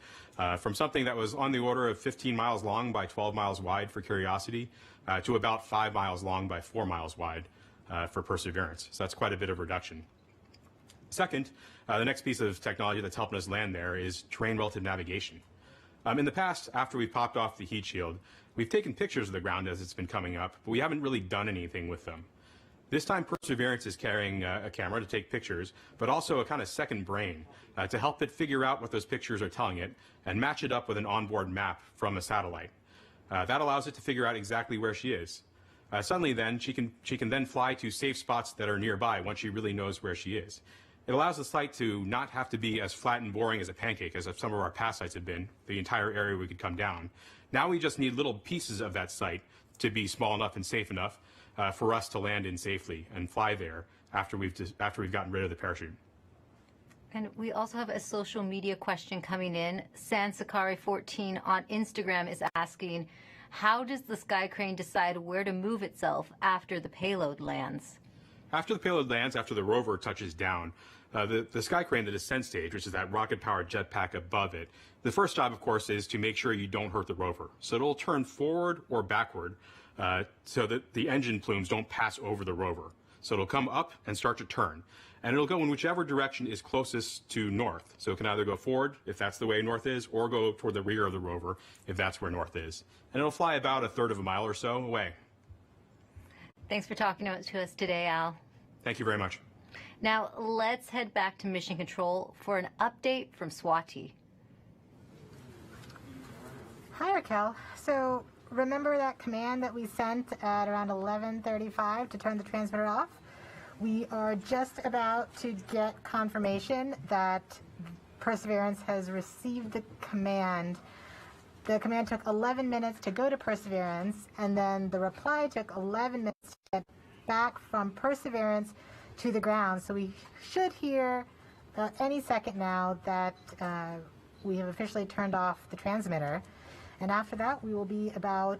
from something that was on the order of 15 miles long by 12 miles wide for Curiosity to about 5 miles long by 4 miles wide for Perseverance. So that's quite a bit of reduction. Second, the next piece of technology that's helping us land there is terrain relative navigation. In the past, after we've popped off the heat shield, we've taken pictures of the ground as it's been coming up, but we haven't really done anything with them. This time, Perseverance is carrying a camera to take pictures, but also a kind of second brain to help it figure out what those pictures are telling it and match it up with an onboard map from a satellite. That allows it to figure out exactly where she is. Suddenly then, she can then fly to safe spots that are nearby once she really knows where she is. It allows the site to not have to be as flat and boring as a pancake as some of our past sites have been, the entire area we could come down. Now we just need little pieces of that site to be small enough and safe enough for us to land in safely and fly there after we've gotten rid of the parachute. And we also have a social media question coming in. Sansakari14 on Instagram is asking, how does the sky crane decide where to move itself after the payload lands? After the payload lands, after the rover touches down, the sky crane, the descent stage, which is that rocket-powered jetpack above it, the first job, of course, is to make sure you don't hurt the rover. So it'll turn forward or backward so that the engine plumes don't pass over the rover. So it'll come up and start to turn. And it'll go in whichever direction is closest to north. So it can either go forward, if that's the way north is, or go toward the rear of the rover, if that's where north is. And it'll fly about a third of a mile or so away. Thanks for talking to us today, Al. Thank you very much. Now, let's head back to Mission Control for an update from Swati. Hi, Raquel. So remember that command that we sent at around 11:35 to turn the transmitter off? We are just about to get confirmation that Perseverance has received the command. The command took 11 minutes to go to Perseverance, and then the reply took 11 minutes to get back from Perseverance to the ground. So we should hear any second now that we have officially turned off the transmitter. And after that, we will be about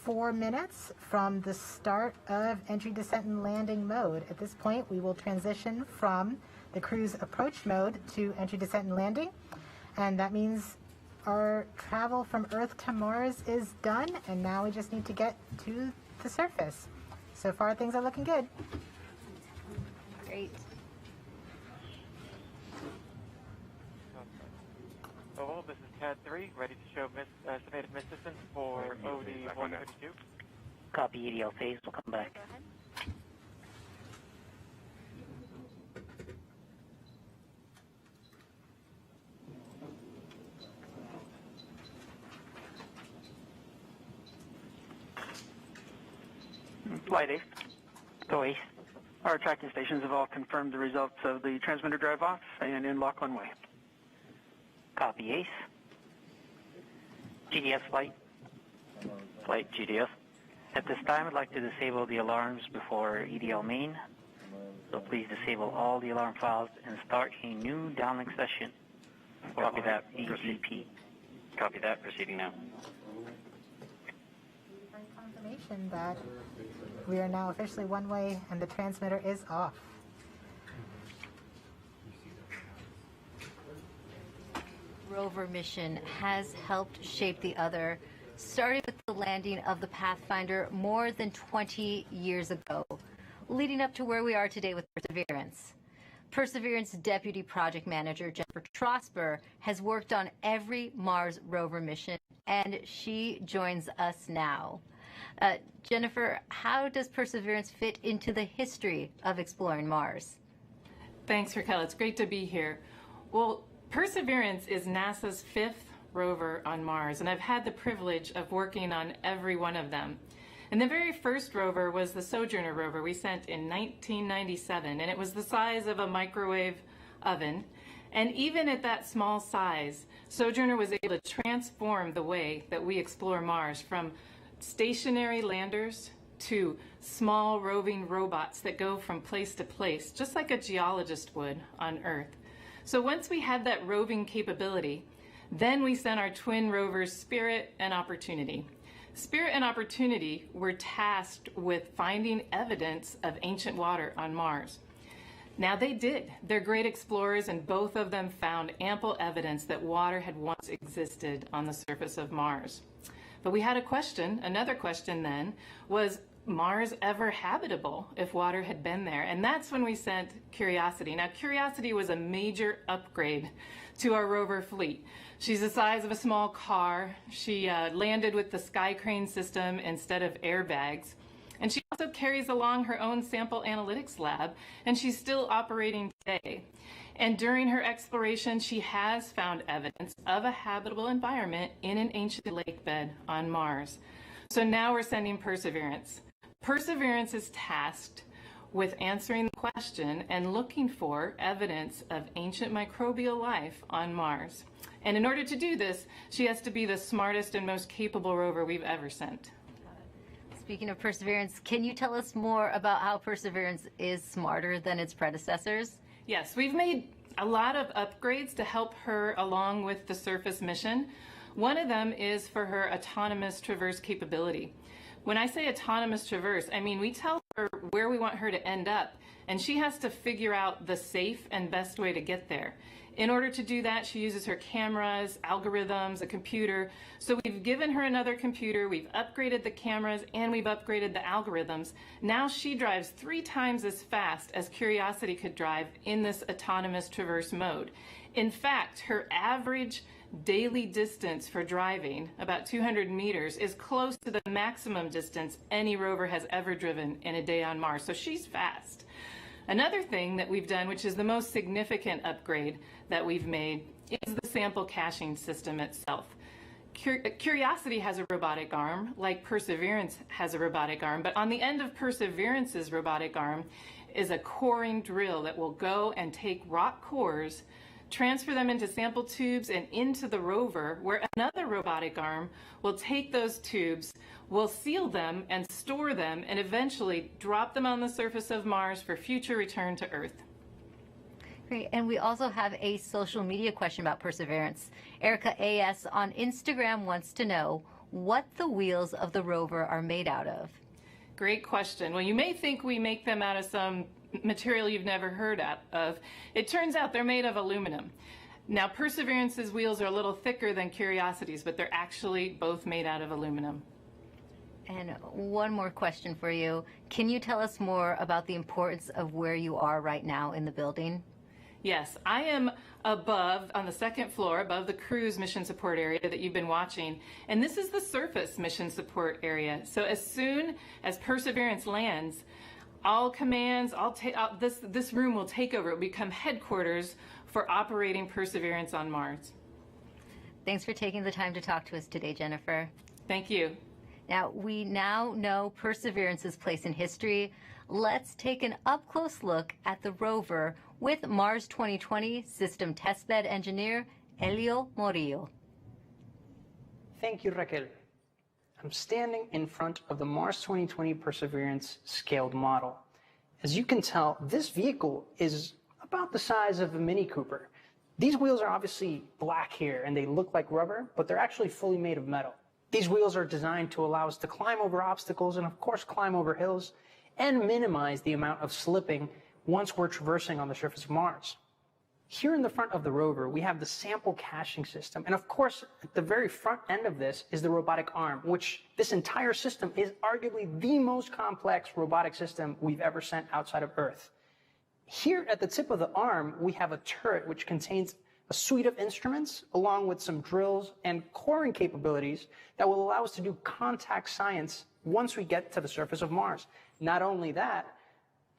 4 minutes from the start of entry, descent, and landing mode. At this point, we will transition from the cruise approach mode to entry, descent, and landing. And that means our travel from Earth to Mars is done, and now we just need to get to the surface. So far, things are looking good. Great. Hello, this is CAD 3, ready to show estimated miss distance for OD 132. Copy EDL phase, we'll come back. Flight Ace. Go Ace. Our tracking stations have all confirmed the results of the transmitter drive off and in lock one way. Copy Ace. GDS flight. Flight GDS. At this time, I'd like to disable the alarms before EDL main. So please disable all the alarm files and start a new downlink session. Copy that, EGP. Copy that, proceeding now. Confirmation that we are now officially one way and the transmitter is off. Rover mission has helped shape the other, starting with the landing of the Pathfinder more than 20 years ago, leading up to where we are today with Perseverance. Perseverance Deputy Project Manager Jennifer Trosper has worked on every Mars rover mission, and she joins us now. Jennifer, how does Perseverance fit into the history of exploring Mars? Thanks, Raquel. It's great to be here. Well, Perseverance is NASA's 5th rover on Mars, and I've had the privilege of working on every one of them. And the very first rover was the Sojourner rover we sent in 1997, and it was the size of a microwave oven. And even at that small size, Sojourner was able to transform the way that we explore Mars, from stationary landers to small roving robots that go from place to place, just like a geologist would on Earth. So once we had that roving capability, then we sent our twin rovers Spirit and Opportunity. Spirit and Opportunity were tasked with finding evidence of ancient water on Mars. Now they did. They're great explorers, and both of them found ample evidence that water had once existed on the surface of Mars. But we had a question. Another question then was Mars ever habitable if water had been there? And that's when we sent Curiosity. Now Curiosity was a major upgrade to our rover fleet. She's the size of a small car. She landed with the Sky Crane system instead of airbags. And she also carries along her own sample analytics lab, and she's still operating today. And during her exploration, she has found evidence of a habitable environment in an ancient lake bed on Mars. So now we're sending Perseverance. Perseverance is tasked with answering the question and looking for evidence of ancient microbial life on Mars. And in order to do this, she has to be the smartest and most capable rover we've ever sent. Speaking of Perseverance, can you tell us more about how Perseverance is smarter than its predecessors? Yes, we've made a lot of upgrades to help her along with the surface mission. One of them is for her autonomous traverse capability. When I say autonomous traverse, I mean we tell her where we want her to end up, and she has to figure out the safe and best way to get there. In order to do that, she uses her cameras, algorithms, a computer. So we've given her another computer, we've upgraded the cameras, and we've upgraded the algorithms. Now she drives 3 times as fast as Curiosity could drive in this autonomous traverse mode. In fact, her average daily distance for driving, about 200 meters, is close to the maximum distance any rover has ever driven in a day on Mars. So she's fast. Another thing that we've done, which is the most significant upgrade that we've made, is the sample caching system itself. Curiosity has a robotic arm, like Perseverance has a robotic arm, but on the end of Perseverance's robotic arm is a coring drill that will go and take rock cores, transfer them into sample tubes and into the rover, where another robotic arm will take those tubes, will seal them and store them, and eventually drop them on the surface of Mars for future return to Earth. Great. And we also have a social media question about Perseverance. Erica AS on Instagram wants to know what the wheels of the rover are made out of. Great question. Well, you may think we make them out of some material you've never heard of. It turns out they're made of aluminum. Now, Perseverance's wheels are a little thicker than Curiosity's, but they're actually both made out of aluminum. And one more question for you. Can you tell us more about the importance of where you are right now in the building? Yes, I am above, on the 2nd floor, above the cruise mission support area that you've been watching. And this is the surface mission support area. So as soon as Perseverance lands, all commands, this room will take over. It will become headquarters for operating Perseverance on Mars. Thanks for taking the time to talk to us today, Jennifer. Thank you. Now, we now know Perseverance's place in history. Let's take an up-close look at the rover with Mars 2020 System Testbed Engineer Elio Morillo. Thank you, Raquel. I'm standing in front of the Mars 2020 Perseverance scaled model. As you can tell, this vehicle is about the size of a Mini Cooper. These wheels are obviously black here and they look like rubber, but they're actually fully made of metal. These wheels are designed to allow us to climb over obstacles and of course climb over hills and minimize the amount of slipping once we're traversing on the surface of Mars. Here in the front of the rover, we have the sample caching system. And of course, at the very front end of this is the robotic arm, which this entire system is arguably the most complex robotic system we've ever sent outside of Earth. Here at the tip of the arm, we have a turret which contains a suite of instruments along with some drills and coring capabilities that will allow us to do contact science once we get to the surface of Mars. Not only that,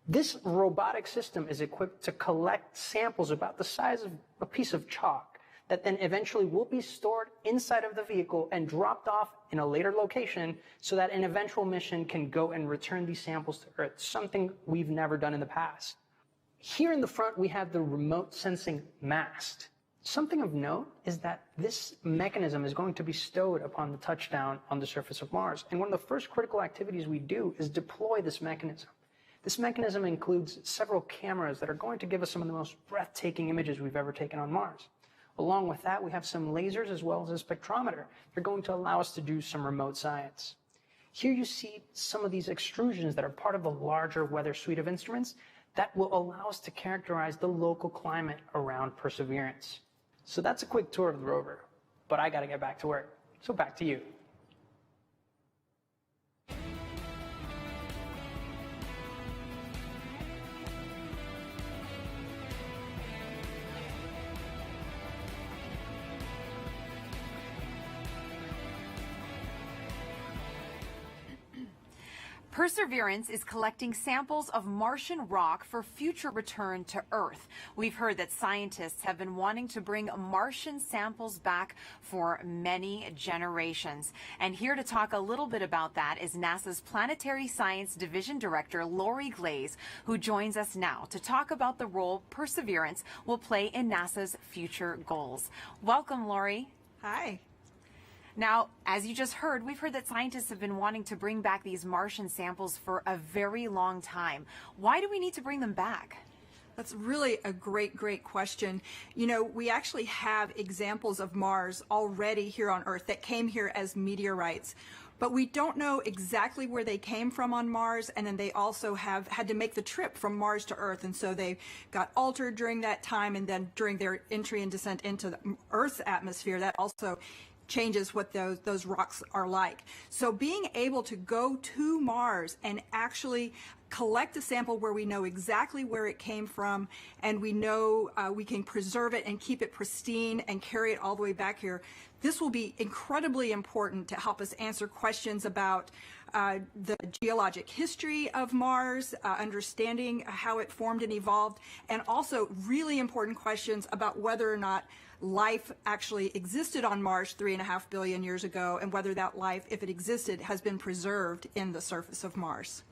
this robotic system is equipped to collect samples about the size of a piece of chalk that then eventually will be stored inside of the vehicle and dropped off in a later location so that an eventual mission can go and return these samples to Earth, something we've never done in the past. Here in the front, we have the remote sensing mast. Something of note is that this mechanism is going to be stowed upon the touchdown on the surface of Mars. And one of the first critical activities we do is deploy this mechanism. This mechanism includes several cameras that are going to give us some of the most breathtaking images we've ever taken on Mars. Along with that, we have some lasers as well as a spectrometer. They're going to allow us to do some remote science. Here you see some of these extrusions that are part of the larger weather suite of instruments that will allow us to characterize the local climate around Perseverance. So that's a quick tour of the rover, but I gotta get back to work. So back to you. Perseverance is collecting samples of Martian rock for future return to Earth. We've heard that scientists have been wanting to bring Martian samples back for many generations. And here to talk a little bit about that is NASA's Planetary Science Division Director, Lori Glaze, who joins us now to talk about the role Perseverance will play in NASA's future goals. Welcome, Lori. Hi. Now, as you just heard, we've heard that scientists have been wanting to bring back these Martian samples for a very long time. Why do we need to bring them back? That's really a great question. You know, we actually have examples of Mars already here on Earth that came here as meteorites. But we don't know exactly where they came from on Mars, and then they also have had to make the trip from Mars to Earth, and so they got altered during that time, and then during their entry and descent into the Earth's atmosphere, that also changes what those rocks are like. So being able to go to Mars and actually collect a sample where we know exactly where it came from, and we know we can preserve it and keep it pristine and carry it all the way back here, this will be incredibly important to help us answer questions about the geologic history of Mars, understanding how it formed and evolved, and also really important questions about whether or not life actually existed on Mars 3.5 billion years ago, and whether that life, if it existed, has been preserved in the surface of Mars.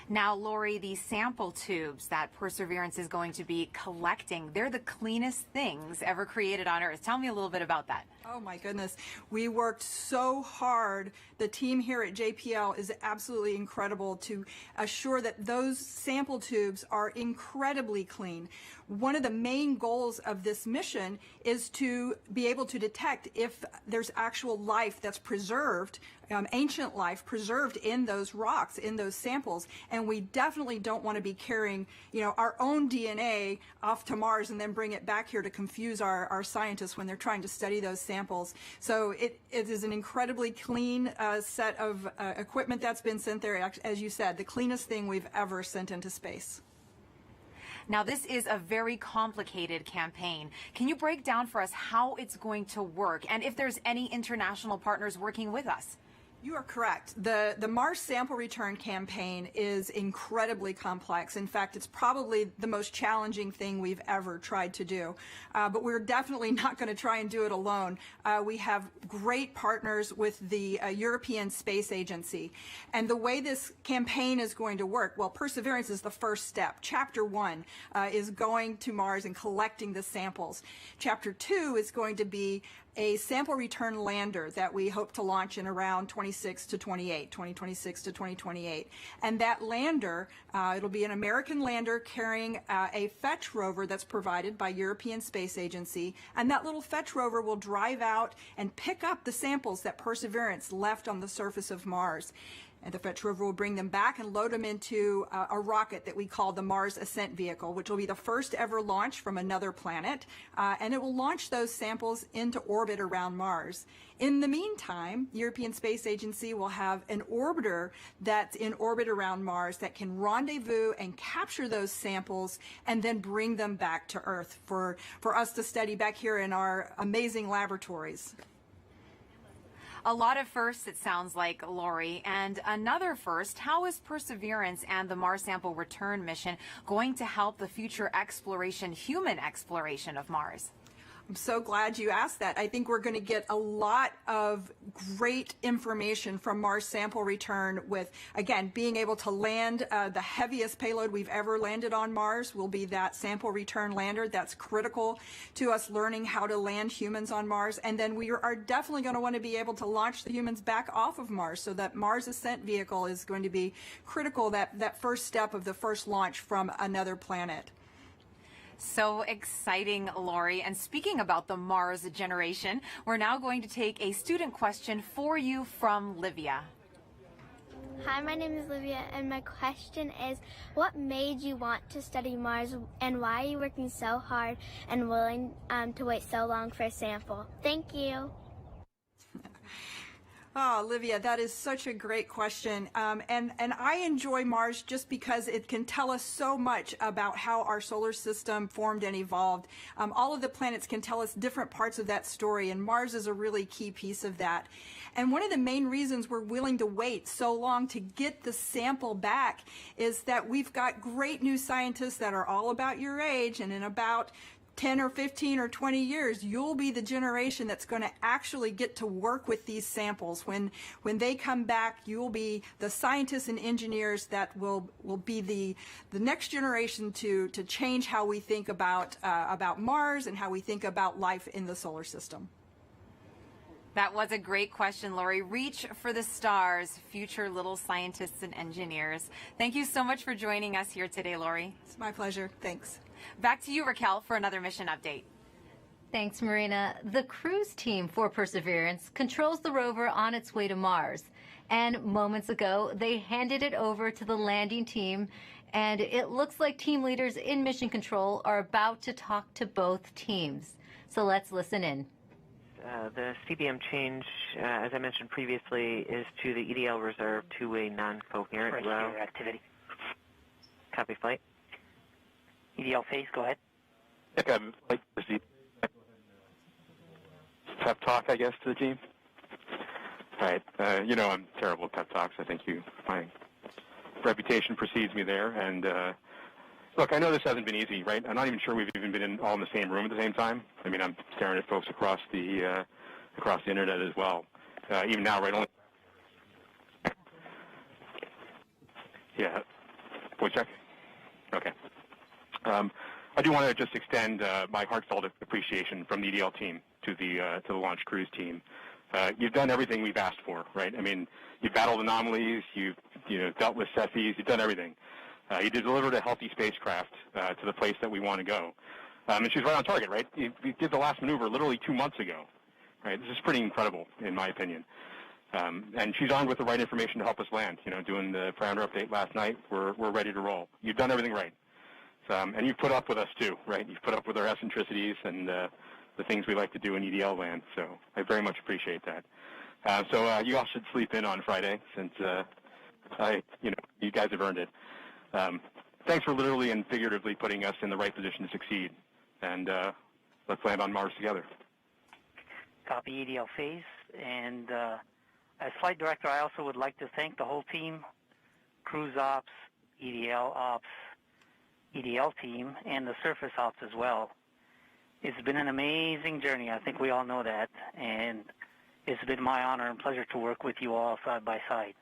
Now, Lori, these sample tubes that Perseverance is going to be collecting, they're the cleanest things ever created on Earth. Tell me a little bit about that. Oh my goodness. We worked so hard. The team here at JPL is absolutely incredible to assure that those sample tubes are incredibly clean. One of the main goals of this mission is to be able to detect if there's actual life that's preserved, ancient life preserved in those rocks, in those samples. And we definitely don't want to be carrying, our own DNA off to Mars and then bring it back here to confuse our scientists when they're trying to study those samples. So it is an incredibly clean set of equipment that's been sent there. As you said, the cleanest thing we've ever sent into space. Now, this is a very complicated campaign. Can you break down for us how it's going to work, and if there's any international partners working with us? You are correct. The Mars sample return campaign is incredibly complex. In fact, it's probably the most challenging thing we've ever tried to do. But we're definitely not going to try and do it alone. We have great partners with the European Space Agency. And the way this campaign is going to work, well, Perseverance is the first step. Chapter 1 is going to Mars and collecting the samples. Chapter 2 is going to be a sample return lander that we hope to launch in around 2026 to 2028. And that lander, it'll be an American lander carrying a fetch rover that's provided by European Space Agency. And that little fetch rover will drive out and pick up the samples that Perseverance left on the surface of Mars. And the Fetch Rover will bring them back and load them into a rocket that we call the Mars Ascent Vehicle, which will be the first ever launch from another planet. And it will launch those samples into orbit around Mars. In the meantime, the European Space Agency will have an orbiter that's in orbit around Mars that can rendezvous and capture those samples and then bring them back to Earth for us to study back here in our amazing laboratories. A lot of firsts, it sounds like, Lori. And another first, how is Perseverance and the Mars Sample Return mission going to help the future exploration, human exploration of Mars? I'm so glad you asked that. I think we're going to get a lot of great information from Mars Sample Return with, again, being able to land the heaviest payload we've ever landed on Mars will be that Sample Return lander. That's critical to us learning how to land humans on Mars. And then we are definitely going to want to be able to launch the humans back off of Mars. So that Mars Ascent Vehicle is going to be critical, that first step of the first launch from another planet. So exciting, Lori. And speaking about the Mars generation, we're now going to take a student question for you from Livia. Hi, my name is Livia, and my question is, what made you want to study Mars, and why are you working so hard and willing to wait so long for a sample? Thank you. Oh, Olivia, that is such a great question. And I enjoy Mars just because it can tell us so much about how our solar system formed and evolved. All of the planets can tell us different parts of that story, and Mars is a really key piece of that. And one of the main reasons we're willing to wait so long to get the sample back is that we've got great new scientists that are all about your age, and in about 10 or 15 or 20 years, you'll be the generation that's going to actually get to work with these samples. When they come back, you'll be the scientists and engineers that will be the next generation to change how we think about Mars and how we think about life in the solar system. That was a great question, Lori. Reach for the stars, future little scientists and engineers. Thank you so much for joining us here today, Lori. It's my pleasure. Thanks. Back to you, Raquel, for another mission update. Thanks, Marina. The cruise team for Perseverance controls the rover on its way to Mars. And moments ago, they handed it over to the landing team. And it looks like team leaders in mission control are about to talk to both teams. So let's listen in. The CBM change, as I mentioned previously, is to the EDL reserve to a non-coherent row. Activity. Copy flight. EDL phase, go ahead. Like the pep talk, I guess, to the team. All right. I'm terrible at pep talks. I think my reputation precedes me there. And look, I know this hasn't been easy, right? I'm not even sure we've even been all in the same room at the same time. I mean, I'm staring at folks across the internet as well. Even now, right? Yeah. Voice check. Okay. I do want to just extend my heartfelt appreciation from the EDL team to the launch cruise team. You've done everything we've asked for, right? I mean, you've battled anomalies, you've dealt with Cepheids, you've done everything. You delivered a healthy spacecraft to the place that we want to go, and she's right on target, right? You did the last maneuver literally 2 months ago, right? This is pretty incredible, in my opinion. And she's armed with the right information to help us land. Doing the parameter update last night, we're ready to roll. You've done everything right. And you've put up with us too, right? You've put up with our eccentricities and the things we like to do in EDL land. So I very much appreciate that. So you all should sleep in on Friday, since you guys have earned it. Thanks for literally and figuratively putting us in the right position to succeed. And let's land on Mars together. Copy EDL phase. And as flight director, I also would like to thank the whole team, cruise ops, EDL ops, EDL team, and the surface ops as well. It's been an amazing journey. I think we all know that. And it's been my honor and pleasure to work with you all side by side.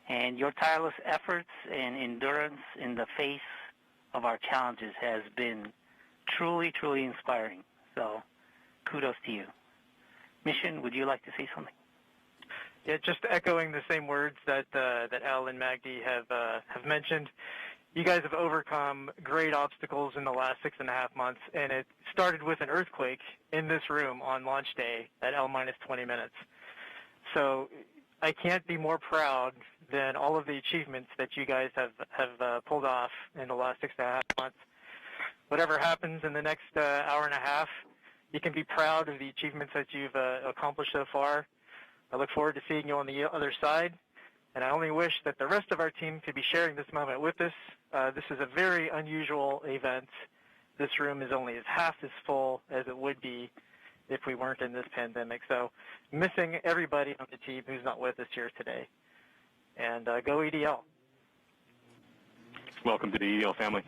And your tireless efforts and endurance in the face of our challenges has been truly, truly inspiring. So kudos to you. Mission, would you like to say something? Yeah, just echoing the same words that Al and Magdi have mentioned. You guys have overcome great obstacles in the last 6.5 months, and it started with an earthquake in this room on launch day at L-20 minutes. So I can't be more proud than all of the achievements that you guys have pulled off in the last 6.5 months. Whatever happens in the next hour and a half, you can be proud of the achievements that you've accomplished so far. I look forward to seeing you on the other side, and I only wish that the rest of our team could be sharing this moment with us. This is a very unusual event. This room is only half as full as it would be if we weren't in this pandemic. So missing everybody on the team who's not with us here today. And go EDL. Welcome to the EDL family.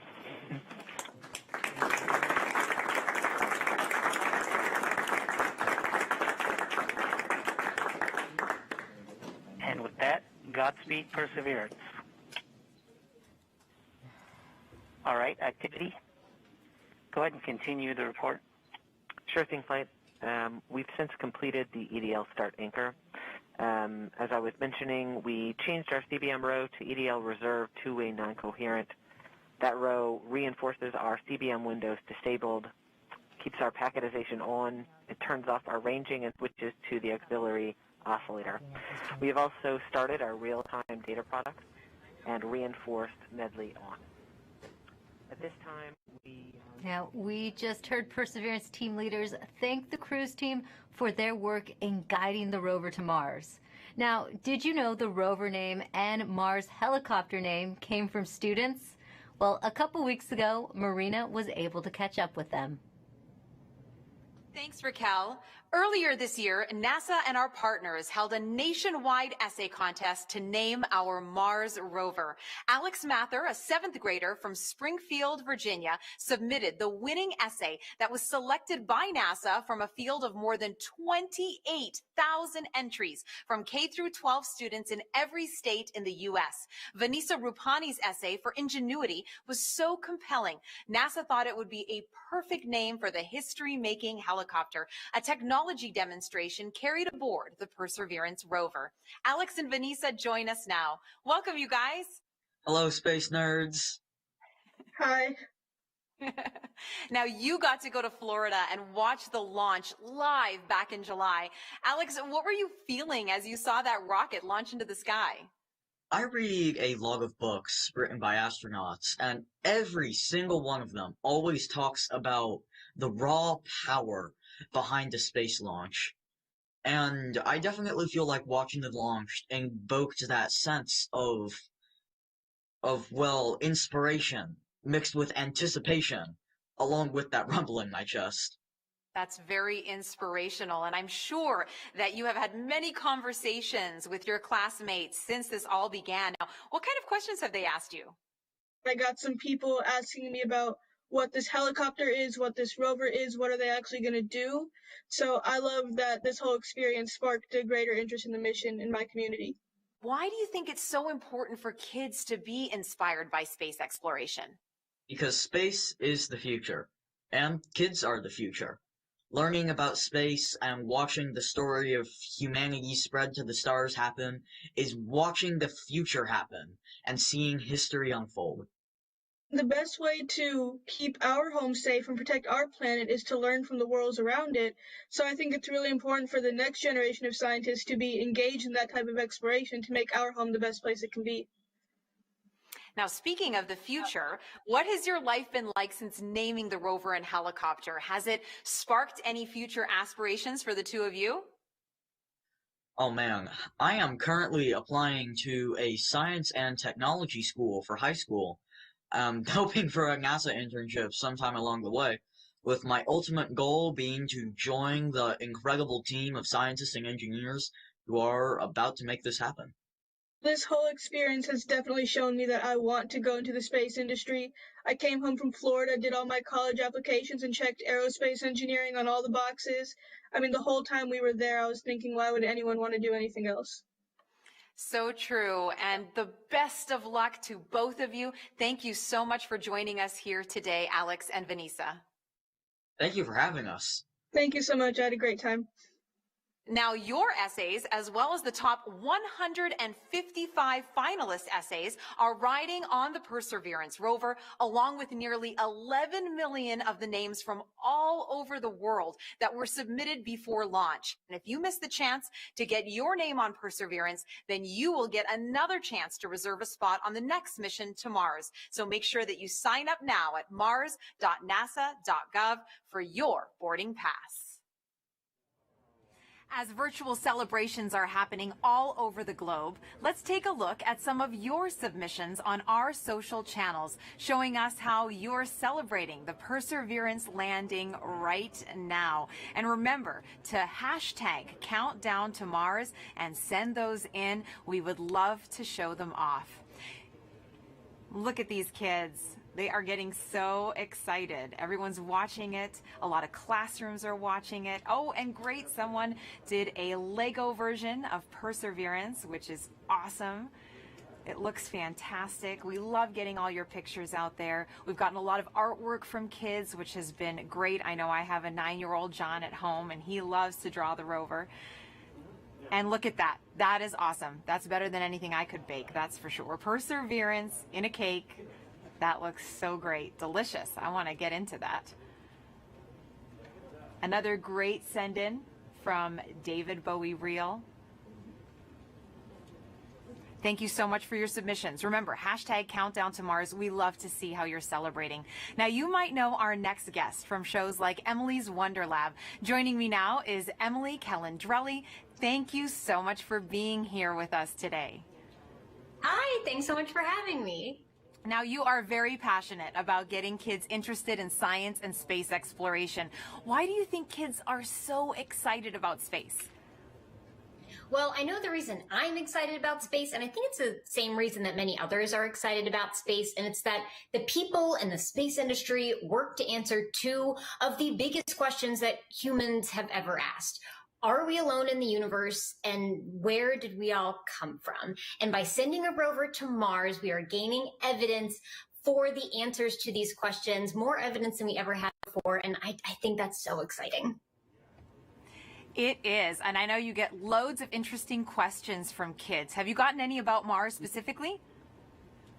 And with that, Godspeed Perseverance. All right, activity. Go ahead and continue the report. Sure thing, Flight. We've since completed the EDL Start Anchor. As I was mentioning, we changed our CBM row to EDL Reserve two-way non-coherent. That row reinforces our CBM windows disabled, keeps our packetization on, it turns off our ranging and switches to the auxiliary oscillator. We have also started our real-time data products and reinforced Medley on. At this time, we just heard Perseverance team leaders thank the cruise team for their work in guiding the rover to Mars. Now, did you know the rover name and Mars helicopter name came from students? Well, a couple weeks ago, Marina was able to catch up with them. Thanks, Raquel. Earlier this year, NASA and our partners held a nationwide essay contest to name our Mars rover. Alex Mather, a 7th grader from Springfield, Virginia, submitted the winning essay that was selected by NASA from a field of more than 28,000 entries from K through 12 students in every state in the U.S. Vanessa Rupani's essay for Ingenuity was so compelling, NASA thought it would be a perfect name for the history-making helicopter, a technology demonstration carried aboard the Perseverance rover. Alex and Vanessa join us now. Welcome, you guys. Hello, space nerds. Hi. Now, you got to go to Florida and watch the launch live back in July. Alex, what were you feeling as you saw that rocket launch into the sky? I read a log of books written by astronauts, and every single one of them always talks about the raw power behind the space launch. And I definitely feel like watching the launch invoked that sense of inspiration mixed with anticipation, along with that rumble in my chest. That's very inspirational, and I'm sure that you have had many conversations with your classmates since this all began. Now, what kind of questions have they asked you? I got some people asking me about what this helicopter is, what this rover is, what are they actually going to do. So I love that this whole experience sparked a greater interest in the mission in my community. Why do you think it's so important for kids to be inspired by space exploration? Because space is the future, and kids are the future. Learning about space and watching the story of humanity spread to the stars happen is watching the future happen and seeing history unfold. The best way to keep our home safe and protect our planet is to learn from the worlds around it. So I think it's really important for the next generation of scientists to be engaged in that type of exploration to make our home the best place it can be. Now, speaking of the future, what has your life been like since naming the rover and helicopter? Has it sparked any future aspirations for the two of you? Oh man, I am currently applying to a science and technology school for high school. I'm hoping for a NASA internship sometime along the way, with my ultimate goal being to join the incredible team of scientists and engineers who are about to make this happen. This whole experience has definitely shown me that I want to go into the space industry. I came home from Florida, did all my college applications, and checked aerospace engineering on all the boxes. I mean, the whole time we were there, I was thinking, why would anyone want to do anything else? So true, and the best of luck to both of you. Thank you so much for joining us here today, Alex and Vanessa. Thank you for having us. Thank you so much. I had a great time. Now, your essays, as well as the top 155 finalist essays, are riding on the Perseverance rover, along with nearly 11 million of the names from all over the world that were submitted before launch. And if you miss the chance to get your name on Perseverance, then you will get another chance to reserve a spot on the next mission to Mars. So make sure that you sign up now at mars.nasa.gov for your boarding pass. As virtual celebrations are happening all over the globe, let's take a look at some of your submissions on our social channels, showing us how you're celebrating the Perseverance landing right now. And remember to hashtag Countdown to Mars and send those in. We would love to show them off. Look at these kids. They are getting so excited. Everyone's watching it. A lot of classrooms are watching it. Oh, and great, someone did a Lego version of Perseverance, which is awesome. It looks fantastic. We love getting all your pictures out there. We've gotten a lot of artwork from kids, which has been great. I know I have a 9-year-old John at home, and he loves to draw the rover. And look at that. That is awesome. That's better than anything I could bake, that's for sure. Perseverance in a cake. That looks so great. Delicious. I want to get into that. Another great send-in from David Bowie Reel. Thank you so much for your submissions. Remember, hashtag Countdown to Mars. We love to see how you're celebrating. Now, you might know our next guest from shows like Emily's Wonder Lab. Joining me now is Emily Calandrelli. Thank you so much for being here with us today. Hi, thanks so much for having me. Now, you are very passionate about getting kids interested in science and space exploration. Why do you think kids are so excited about space? Well, I know the reason I'm excited about space, and I think it's the same reason that many others are excited about space, and it's that the people in the space industry work to answer two of the biggest questions that humans have ever asked. Are we alone in the universe, and where did we all come from? And by sending a rover to Mars, we are gaining evidence for the answers to these questions, more evidence than we ever had before, and I think that's so exciting. It is, and I know you get loads of interesting questions from kids. Have you gotten any about Mars specifically?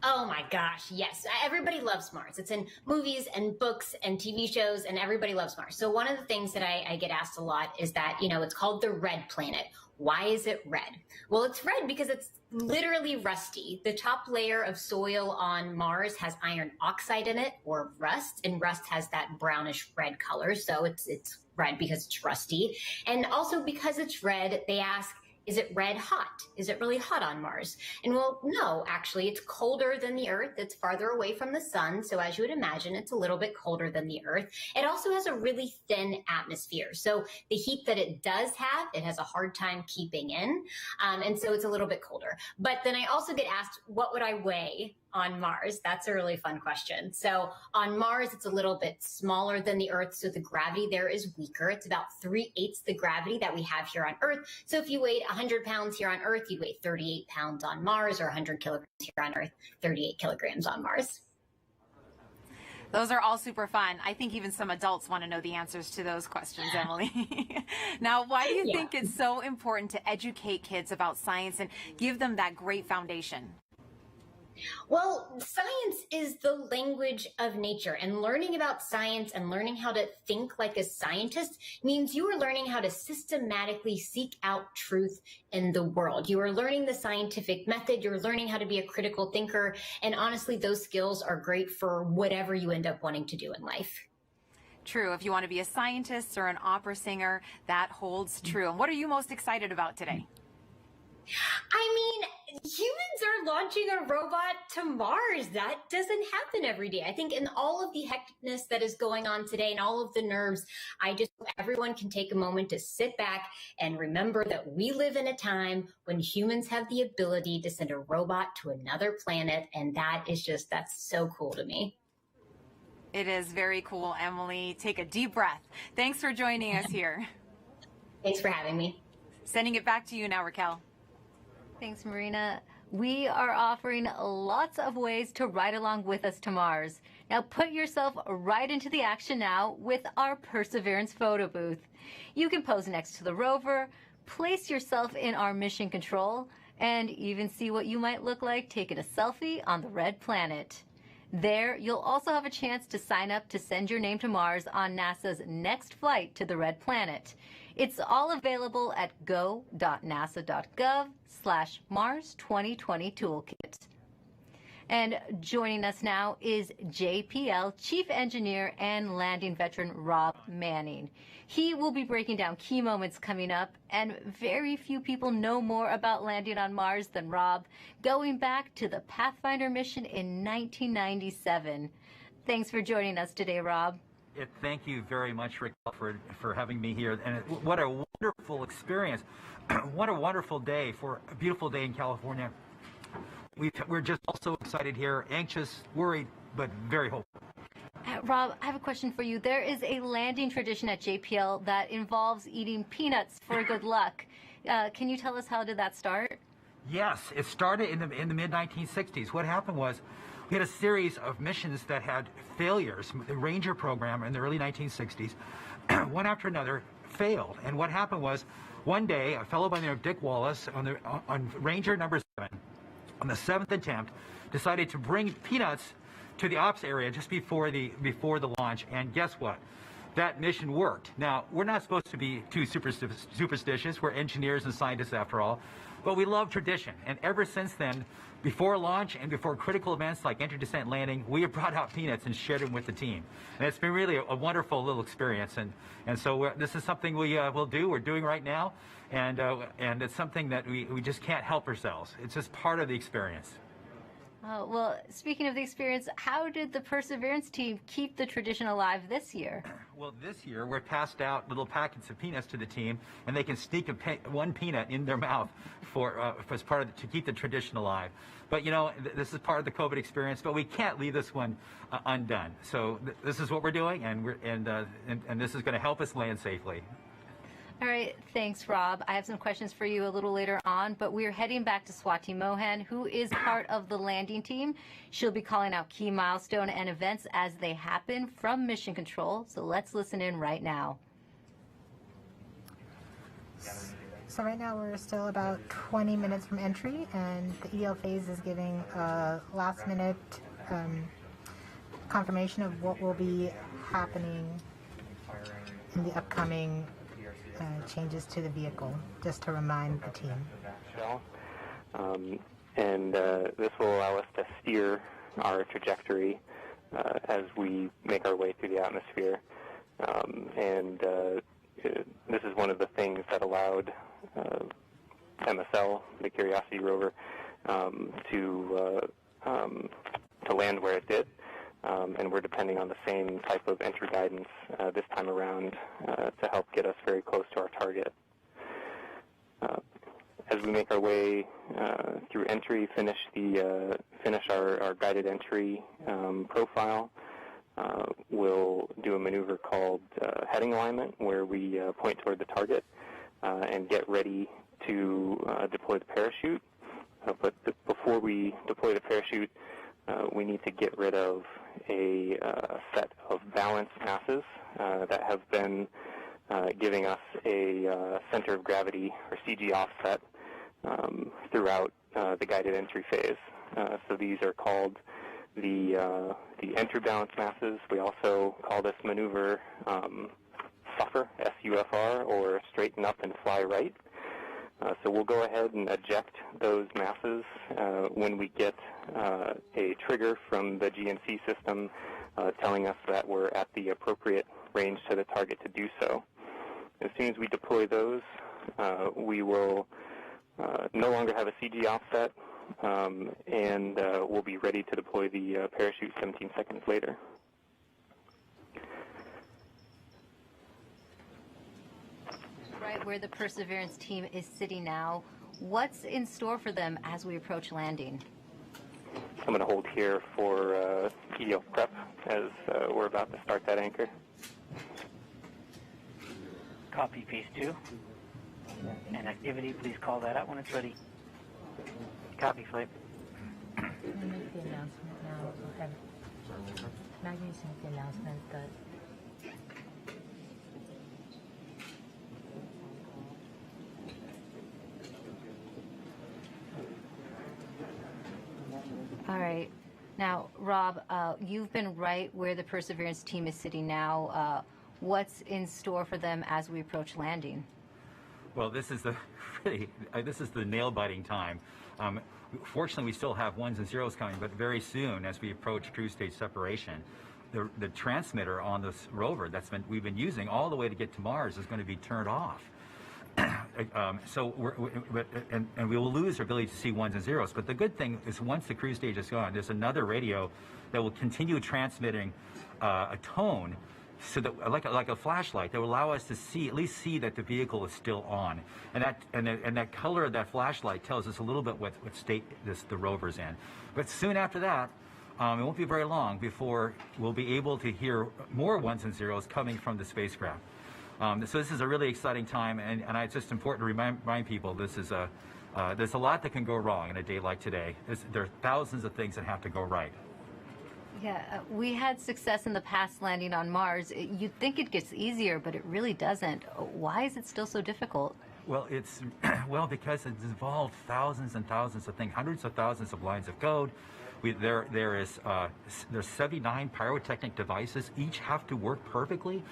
Oh my gosh, yes. Everybody loves Mars. It's in movies and books and TV shows, and everybody loves Mars. So one of the things that I get asked a lot is that, it's called the red planet. Why is it red? Well, it's red because it's literally rusty. The top layer of soil on Mars has iron oxide in it, or rust, and rust has that brownish red color. So it's red because it's rusty. And also because it's red, they ask, is it red hot? Is it really hot on Mars? And well, no, actually, it's colder than the Earth. It's farther away from the sun. So as you would imagine, it's a little bit colder than the Earth. It also has a really thin atmosphere. So the heat that it does have, it has a hard time keeping in. And so it's a little bit colder. But then I also get asked, what would I weigh on Mars? That's a really fun question. So on Mars, it's a little bit smaller than the Earth, so the gravity there is weaker. It's about 3/8 the gravity that we have here on Earth. So if you weighed 100 pounds here on Earth, you'd weigh 38 pounds on Mars, or 100 kilograms here on Earth, 38 kilograms on Mars. Those are all super fun. I think even some adults want to know the answers to those questions, Emily. Now, why do you think it's so important to educate kids about science and give them that great foundation? Well, science is the language of nature, and learning about science and learning how to think like a scientist means you are learning how to systematically seek out truth in the world. You are learning the scientific method. You're learning how to be a critical thinker. And honestly, those skills are great for whatever you end up wanting to do in life. True. If you want to be a scientist or an opera singer, that holds true. And what are you most excited about today? I mean, humans are launching a robot to Mars. That doesn't happen every day. I think in all of the hecticness that is going on today and all of the nerves, I just hope everyone can take a moment to sit back and remember that we live in a time when humans have the ability to send a robot to another planet. And that's so cool to me. It is very cool, Emily. Take a deep breath. Thanks for joining us here. Thanks for having me. Sending it back to you now, Raquel. Thanks, Marina. We are offering lots of ways to ride along with us to Mars. Now put yourself right into the action now with our Perseverance photo booth. You can pose next to the rover, place yourself in our mission control, and even see what you might look like taking a selfie on the red planet. There, you'll also have a chance to sign up to send your name to Mars on NASA's next flight to the red planet. It's all available at go.nasa.gov/Mars 2020 Toolkit. And joining us now is JPL Chief Engineer and Landing Veteran Rob Manning. He will be breaking down key moments coming up, and very few people know more about landing on Mars than Rob, going back to the Pathfinder mission in 1997. Thanks for joining us today, Rob. Thank you very much, Rick, for having me here. And what a wonderful experience. What a wonderful day for a beautiful day in California. We're just also excited here, anxious, worried, but very hopeful. Rob, I have a question for you. There is a landing tradition at JPL that involves eating peanuts for good luck. Can you tell us how did that start? Yes, it started in the mid-1960s. What happened was we had a series of missions that had failures. The Ranger program in the early 1960s, one after another, failed. And what happened was one day a fellow by the name of Dick Wallace on Ranger number 7, on the 7th attempt, decided to bring peanuts to the ops area just before the launch, and guess what? That mission worked. Now, we're not supposed to be too superstitious. We're engineers and scientists after all, but we love tradition. And ever since then, before launch and before critical events like entry, descent, landing, we have brought out peanuts and shared them with the team. And it's been really a wonderful little experience. And so this is something we'll do. We're doing right now. And it's something that we just can't help ourselves. It's just part of the experience. Well, speaking of the experience, how did the Perseverance team keep the tradition alive this year? Well, this year we're passed out little packets of peanuts to the team, and they can sneak one peanut in their mouth as part of to keep the tradition alive. But you know, this is part of the COVID experience, but we can't leave this one undone. So this is what we're doing, and this is going to help us land safely. All right, thanks, Rob. I have some questions for you a little later on, but we're heading back to Swati Mohan, who is part of the landing team. She'll be calling out key milestone and events as they happen from Mission Control. So let's listen in right now. So right now we're still about 20 minutes from entry, and the EL phase is giving a last-minute confirmation of what will be happening in the upcoming changes to the vehicle, just to remind the team. This will allow us to steer our trajectory as we make our way through the atmosphere. This is one of the things that allowed MSL, the Curiosity rover, to land where it did. And we're depending on the same type of entry guidance this time around to help get us very close to our target. As we make our way through entry, finish our guided entry profile, we'll do a maneuver called heading alignment, where we point toward the target and get ready to deploy the parachute. But before we deploy the parachute, we need to get rid of a set of balance masses that have been giving us a center of gravity, or CG offset, throughout the guided entry phase. So these are called the entry balance masses. We also call this maneuver SUFR, S-U-F-R, or straighten up and fly right. So we'll go ahead and eject those masses when we get a trigger from the GNC system telling us that we're at the appropriate range to the target to do so. As soon as we deploy those, we will no longer have a CG offset, and we'll be ready to deploy the parachute 17 seconds later. Right where the Perseverance team is sitting now, what's in store for them as we approach landing? I'm going to hold here for EDL prep as we're about to start that anchor. Copy, Phase 2. And activity, please call that out when it's ready. Copy, flight. Make the announcement now. Maggie's make the announcement that Now, Rob, you've been right where the Perseverance team is sitting now. What's in store for them as we approach landing? Well, this is the this is the nail-biting time. Fortunately, we still have ones and zeros coming, but very soon, as we approach cruise stage separation, the transmitter on this rover we've been using all the way to get to Mars is going to be turned off. So we will lose our ability to see ones and zeros. But the good thing is, once the cruise stage is gone, there's another radio that will continue transmitting a tone, so that like a flashlight, that will allow us to at least see that the vehicle is still on, and that color of that flashlight tells us a little bit what state the rover's in. But soon after that, it won't be very long before we'll be able to hear more ones and zeros coming from the spacecraft. So this is a really exciting time, and it's just important to remind people this is there's a lot that can go wrong in a day like today. There are thousands of things that have to go right. Yeah, we had success in the past landing on Mars. You'd think it gets easier, but it really doesn't. Why is it still so difficult? Well, because it's involved thousands and thousands of things, hundreds of thousands of lines of code. There's 79 pyrotechnic devices. Each have to work perfectly.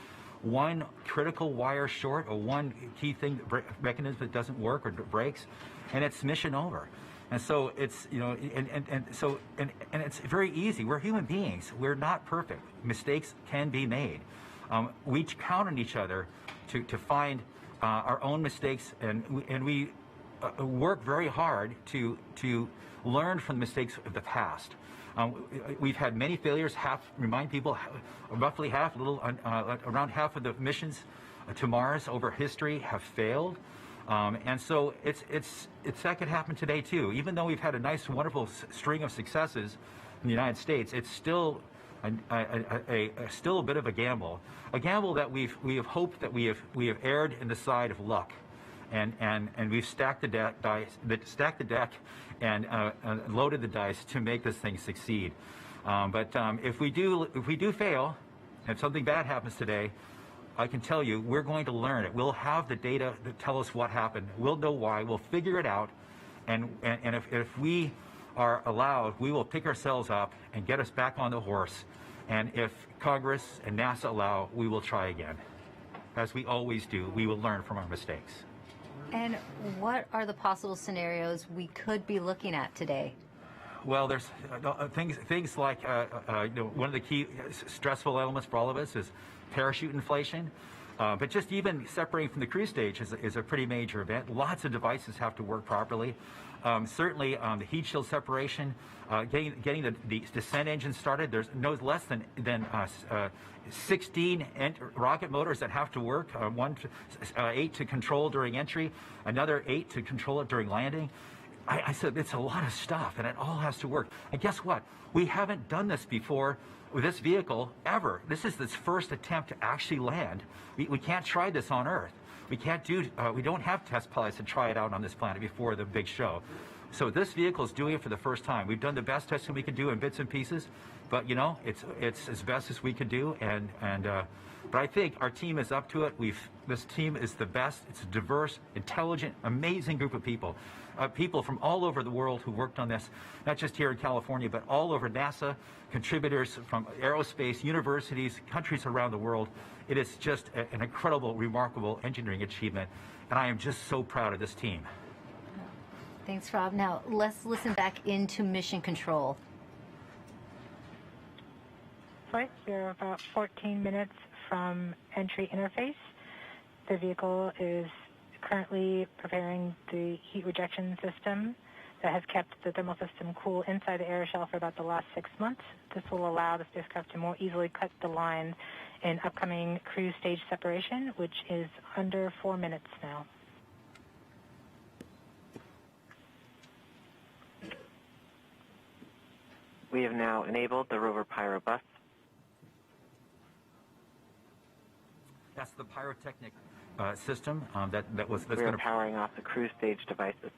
One critical wire short, or one key thing, mechanism that doesn't work or breaks, and it's mission over. And so it's, and it's very easy. We're human beings. We're not perfect. Mistakes can be made. We count on each other to find our own mistakes, and we work very hard to learn from the mistakes of the past. We've had many failures. Remind people, roughly half, around half of the missions to Mars over history have failed, and so that could happen today too. Even though we've had a nice, wonderful string of successes in the United States, it's still still a bit of a gamble that we have hoped that we have erred in the side of luck. And we've stacked the deck and loaded the dice to make this thing succeed. But if we do fail, if something bad happens today, I can tell you we're going to learn it. We'll have the data that tell us what happened. We'll know why. We'll figure it out. And if we are allowed, we will pick ourselves up and get us back on the horse. And if Congress and NASA allow, we will try again. As we always do, we will learn from our mistakes. And what are the possible scenarios we could be looking at today? Well, there's things like one of the key stressful elements for all of us is parachute inflation. But just even separating from the cruise stage is a pretty major event. Lots of devices have to work properly. Certainly, the heat shield separation, getting the descent engine started. There's no less than 16 rocket motors that have to work. 8 to control during entry, another 8 to control it during landing. I said it's a lot of stuff, and it all has to work. And guess what? We haven't done this before with this vehicle ever. This is its first attempt to actually land. We can't try this on Earth. We can't do. We don't have test pilots to try it out on this planet before the big show. So this vehicle is doing it for the first time. We've done the best testing we can do in bits and pieces, but it's as best as we could do. But I think our team is up to it. This team is the best. It's a diverse, intelligent, amazing group of people. People from all over the world who worked on this, not just here in California, but all over NASA, contributors from aerospace, universities, countries around the world. It is just an incredible, remarkable engineering achievement, and I am just so proud of this team. Thanks, Rob. Now, let's listen back into Mission Control. Flight, we're about 14 minutes from entry interface. The vehicle is currently preparing the heat rejection system that has kept the thermal system cool inside the air shell for about the last 6 months. This will allow the spacecraft to more easily cut the line in upcoming cruise stage separation, which is under 4 minutes now. We have now enabled the Rover Pyro Bus. That's the pyrotechnic system that's we are powering off the cruise stage devices.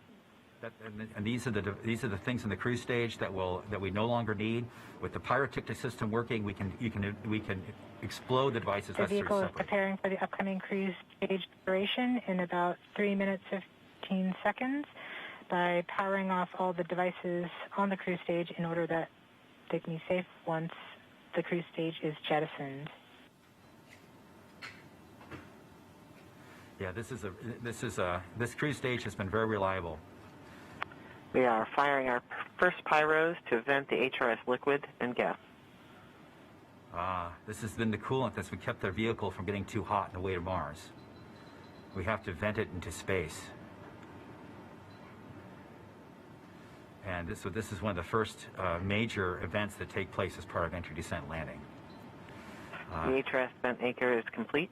And these are the things in the cruise stage that we no longer need. With the pyrotechnic system working, we can explode the devices. The vehicle is preparing for the upcoming cruise stage separation in about 3 minutes 15 seconds by powering off all the devices on the cruise stage in order that make me safe once the cruise stage is jettisoned. Yeah, this cruise stage has been very reliable. We are firing our first pyros to vent the HRS liquid and gas. This has been the coolant that's kept the vehicle from getting too hot on the way to Mars. We have to vent it into space. And this is one of the first major events that take place as part of entry, descent, landing. The HRS vent anchor is complete.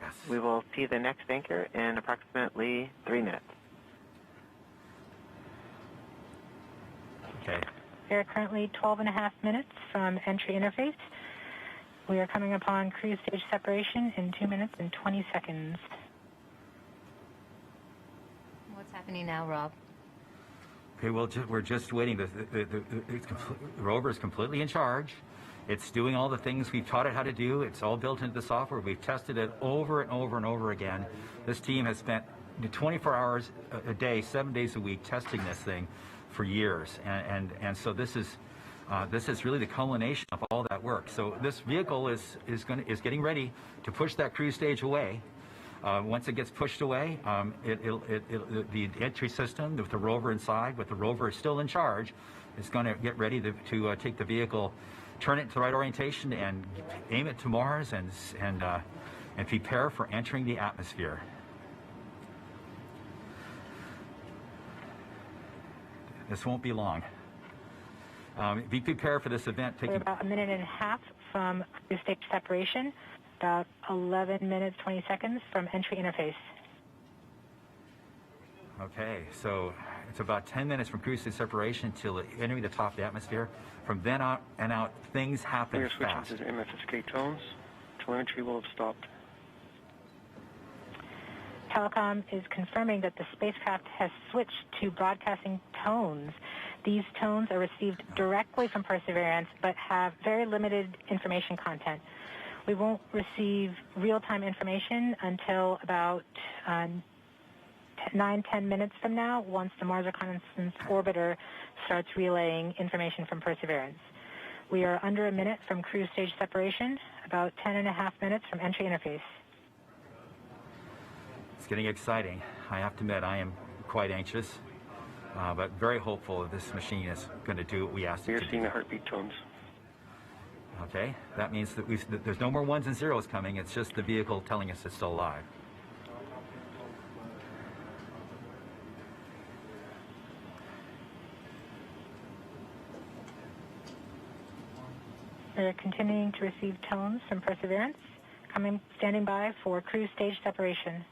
Yes. We will see the next anchor in approximately 3 minutes. Okay. We are currently 12.5 minutes from entry interface. We are coming upon cruise stage separation in 2 minutes and 20 seconds. What's happening now, Rob? Okay, well, we're just waiting. The rover is completely in charge. It's doing all the things we've taught it how to do. It's all built into the software. We've tested it over and over and over again. This team has spent 24 hours a day, 7 days a week, testing this thing for years. And so this is really the culmination of all that work. So this vehicle is getting ready to push that cruise stage away. Once it gets pushed away, the entry system with the rover inside, with the rover still in charge, is going to get ready to take the vehicle, turn it to the right orientation, and aim it to Mars, and prepare for entering the atmosphere. This won't be long. Be prepared for this event. We're about 1.5 minutes from cruise stage separation, about 11 minutes, 20 seconds from entry interface. Okay, so it's about 10 minutes from cruise stage separation till entering the top of the atmosphere. From then on and out, things happen We are fast. switching to MFSK tones. Telemetry will have stopped. Telecom is confirming that the spacecraft has switched to broadcasting tones. These tones are received directly from Perseverance, but have very limited information content. We won't receive real-time information until about 9-10 minutes from now, once the Mars Reconnaissance Orbiter starts relaying information from Perseverance. We are under 1 minute from cruise stage separation, about 10.5 minutes from entry interface. It's getting exciting. I have to admit, I am quite anxious, but very hopeful that this machine is going to do what we asked it to do. We are seeing the heartbeat tones. Okay, that means that there's no more ones and zeros coming. It's just the vehicle telling us it's still alive. We're continuing to receive tones from Perseverance, standing by for cruise stage separation.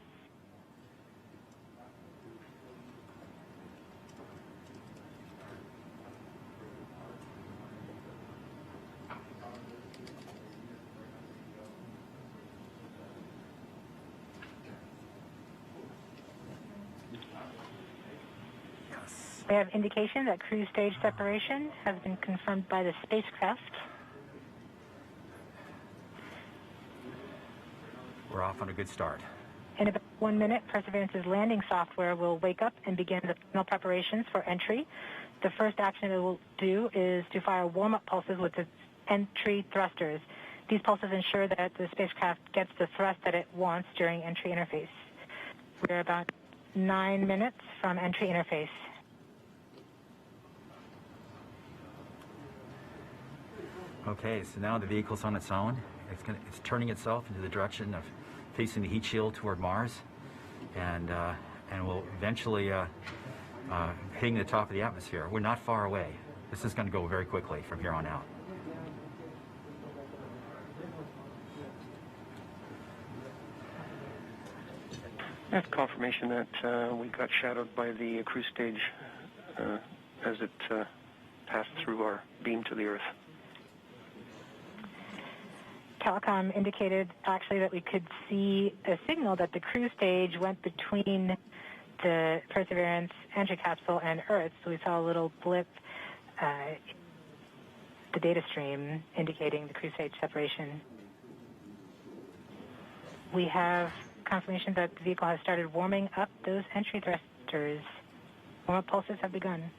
We have indication that cruise stage separation has been confirmed by the spacecraft. We're off on a good start. In about 1 minute, Perseverance's landing software will wake up and begin the final preparations for entry. The first action it will do is to fire warm-up pulses with its entry thrusters. These pulses ensure that the spacecraft gets the thrust that it wants during entry interface. We're about 9 minutes from entry interface. Okay, so now the vehicle's on its own. It's turning itself into the direction of facing the heat shield toward Mars, and will eventually hitting the top of the atmosphere. We're not far away. This is going to go very quickly from here on out. That's confirmation that we got shadowed by the cruise stage as it passed through our beam to the Earth. Telecom indicated actually that we could see a signal that the cruise stage went between the Perseverance entry capsule and Earth. So we saw a little blip, the data stream indicating the cruise stage separation. We have confirmation that the vehicle has started warming up those entry thrusters. Warm-up pulses have begun.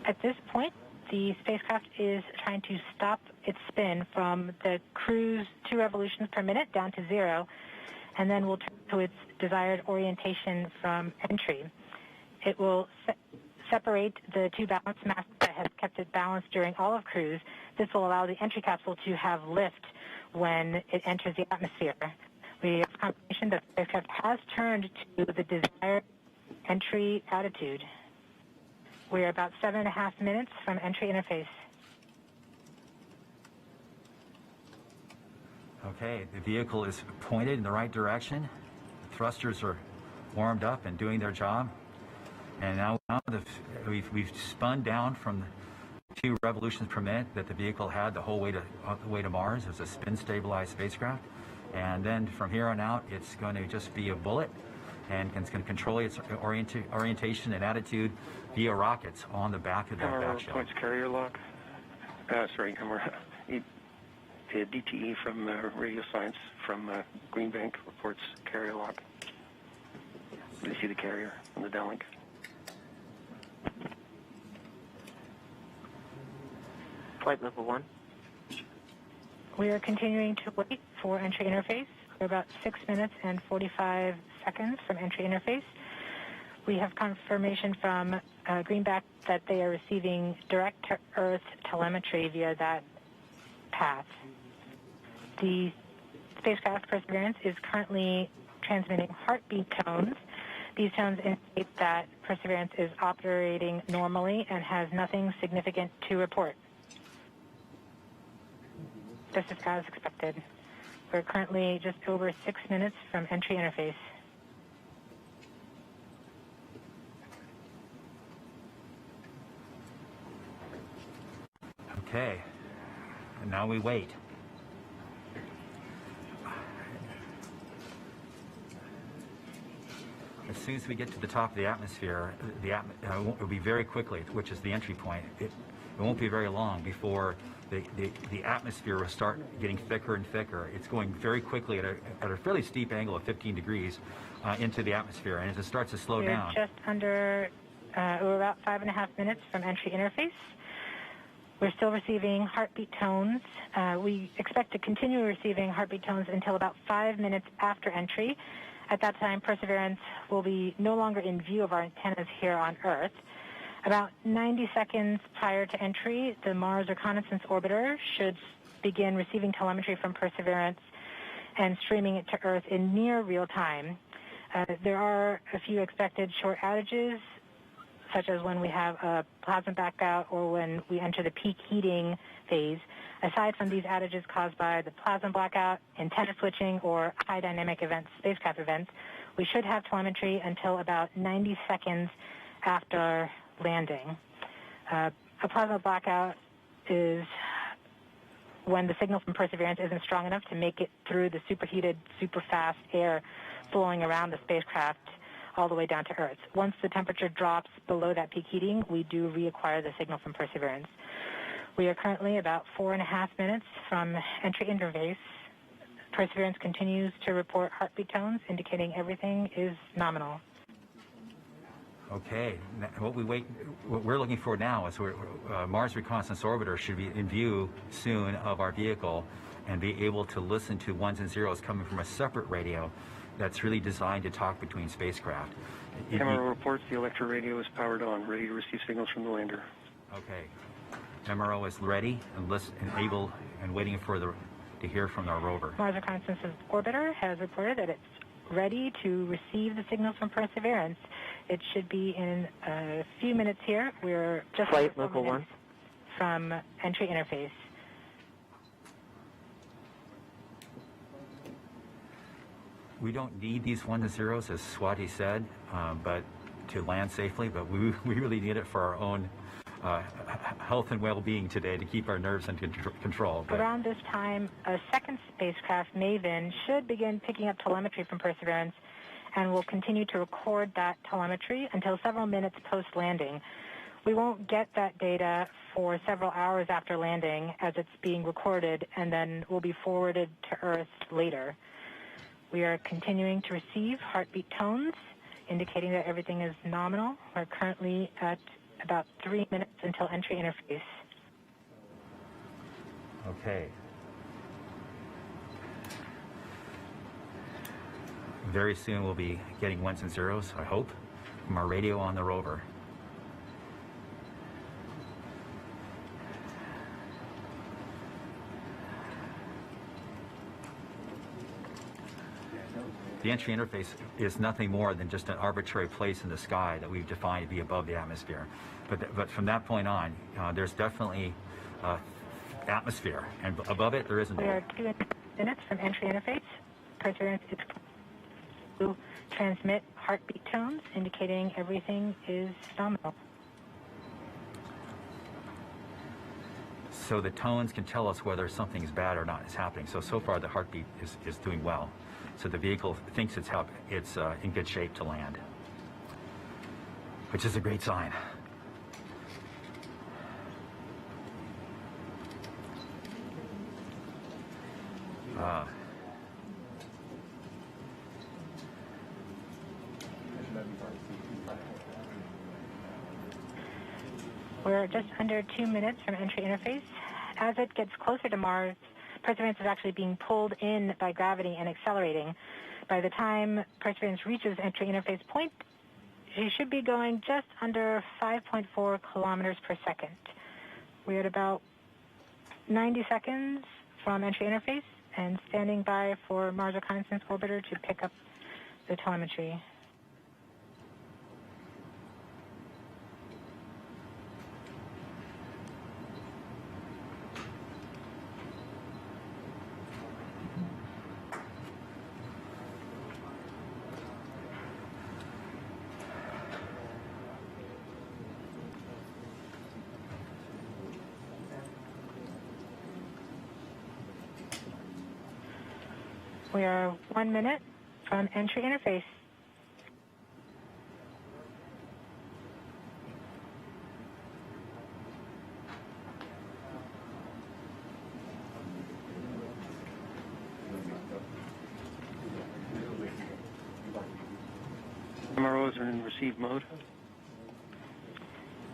At this point, the spacecraft is trying to stop its spin from the cruise 2 revolutions per minute down to 0, and then will turn to its desired orientation from entry. It will separate the 2 balance masses that have kept it balanced during all of cruise. This will allow the entry capsule to have lift when it enters the atmosphere. We have confirmation that the spacecraft has turned to the desired entry attitude. We are about 7.5 minutes from entry interface. Okay, the vehicle is pointed in the right direction. The thrusters are warmed up and doing their job. And now we've spun down from the 2 revolutions per minute that the vehicle had the whole way to Mars. It's a spin-stabilized spacecraft. And then from here on out, it's going to just be a bullet, and it's going to control its orientation and attitude via rockets on the back of that back shell. Points carrier lock. DTE from Radio Science from Green Bank reports carrier lock. You see the carrier on the downlink. Flight level 1. We are continuing to wait for entry interface. We're about 6 minutes and 45 seconds from entry interface. We have confirmation from Greenback that they are receiving direct-to-Earth telemetry via that path. The spacecraft Perseverance is currently transmitting heartbeat tones. These tones indicate that Perseverance is operating normally and has nothing significant to report. This is as expected. We're currently just over 6 minutes from entry interface. Okay, and now we wait. As soon as we get to the top of the atmosphere, it will be very quickly, which is the entry point. It won't be very long before the atmosphere will start getting thicker and thicker. It's going very quickly at a fairly steep angle of 15 degrees into the atmosphere, and as it starts to slow down. We're just under, we're about 5.5 minutes from entry interface. We're still receiving heartbeat tones. We expect to continue receiving heartbeat tones until about 5 minutes after entry. At that time, Perseverance will be no longer in view of our antennas here on Earth. About 90 seconds prior to entry, the Mars Reconnaissance Orbiter should begin receiving telemetry from Perseverance and streaming it to Earth in near real time. There are a few expected short outages, such as when we have a plasma blackout or when we enter the peak heating phase. Aside from these outages caused by the plasma blackout, antenna switching, or high dynamic events, spacecraft events, we should have telemetry until about 90 seconds after landing. A plasma blackout is when the signal from Perseverance isn't strong enough to make it through the superheated, super fast air flowing around the spacecraft all the way down to Earth. Once the temperature drops below that peak heating, we do reacquire the signal from Perseverance. We are currently about 4.5 minutes from entry interface. Perseverance continues to report heartbeat tones, indicating everything is nominal. Okay, what we're looking for now is Mars Reconnaissance Orbiter should be in view soon of our vehicle and be able to listen to ones and zeros coming from a separate radio that's really designed to talk between spacecraft. Camera reports the electro radio is powered on, ready to receive signals from the lander. Okay, MRO is ready and able and waiting to hear from our rover. Mars Reconnaissance Orbiter has reported that it's ready to receive the signals from Perseverance. It should be in a few minutes here. We're just Flight Local 1 from entry interface. We don't need these ones and zeros, as Swati said, but to land safely, but we really need it for our own health and well-being today to keep our nerves under control. But around this time, a second spacecraft, Maven, should begin picking up telemetry from Perseverance and will continue to record that telemetry until several minutes post-landing. We won't get that data for several hours after landing as it's being recorded and then will be forwarded to Earth later. We are continuing to receive heartbeat tones, indicating that everything is nominal. We're currently at about 3 minutes until entry interface. Okay. Very soon we'll be getting ones and zeros, I hope, from our radio on the rover. The entry interface is nothing more than just an arbitrary place in the sky that we've defined to be above the atmosphere. But from that point on, there's definitely atmosphere, and above it there isn't. We are 2 minutes from entry interface. Perseverance is to transmit heartbeat tones, indicating everything is nominal. So the tones can tell us whether something's bad or not is happening. So far the heartbeat is doing well. So the vehicle thinks it's in good shape to land, which is a great sign. We're just under 2 minutes from entry interface. As it gets closer to Mars, Perseverance is actually being pulled in by gravity and accelerating. By the time Perseverance reaches entry interface point, she should be going just under 5.4 kilometers per second. We're at about 90 seconds from entry interface and standing by for Mars Reconnaissance Orbiter to pick up the telemetry. We are 1 minute from entry interface. MROs are in receive mode.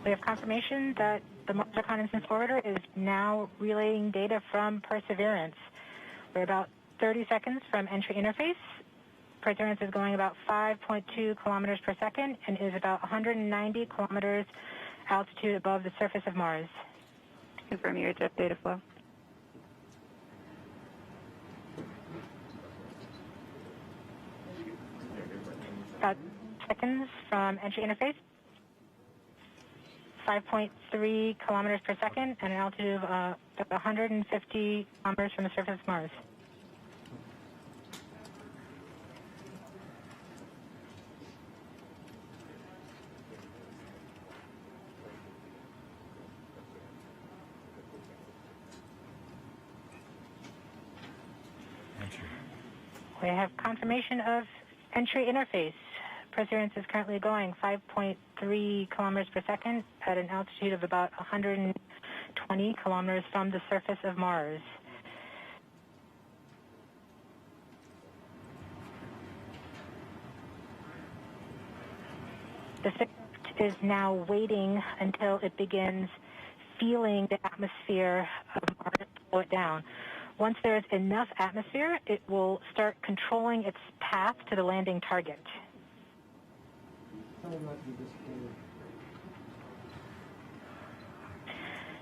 We have confirmation that the Mars Reconnaissance Orbiter is now relaying data from Perseverance. We're about 30 seconds from entry interface. Perseverance is going about 5.2 kilometers per second and is about 190 kilometers altitude above the surface of Mars. Confirm your jet data flow. About seconds from entry interface. 5.3 kilometers per second and an altitude of about 150 kilometers from the surface of Mars. We have confirmation of entry interface. Perseverance is currently going 5.3 kilometers per second at an altitude of about 120 kilometers from the surface of Mars. The spacecraft is now waiting until it begins feeling the atmosphere of Mars slow it down. Once there is enough atmosphere, it will start controlling its path to the landing target.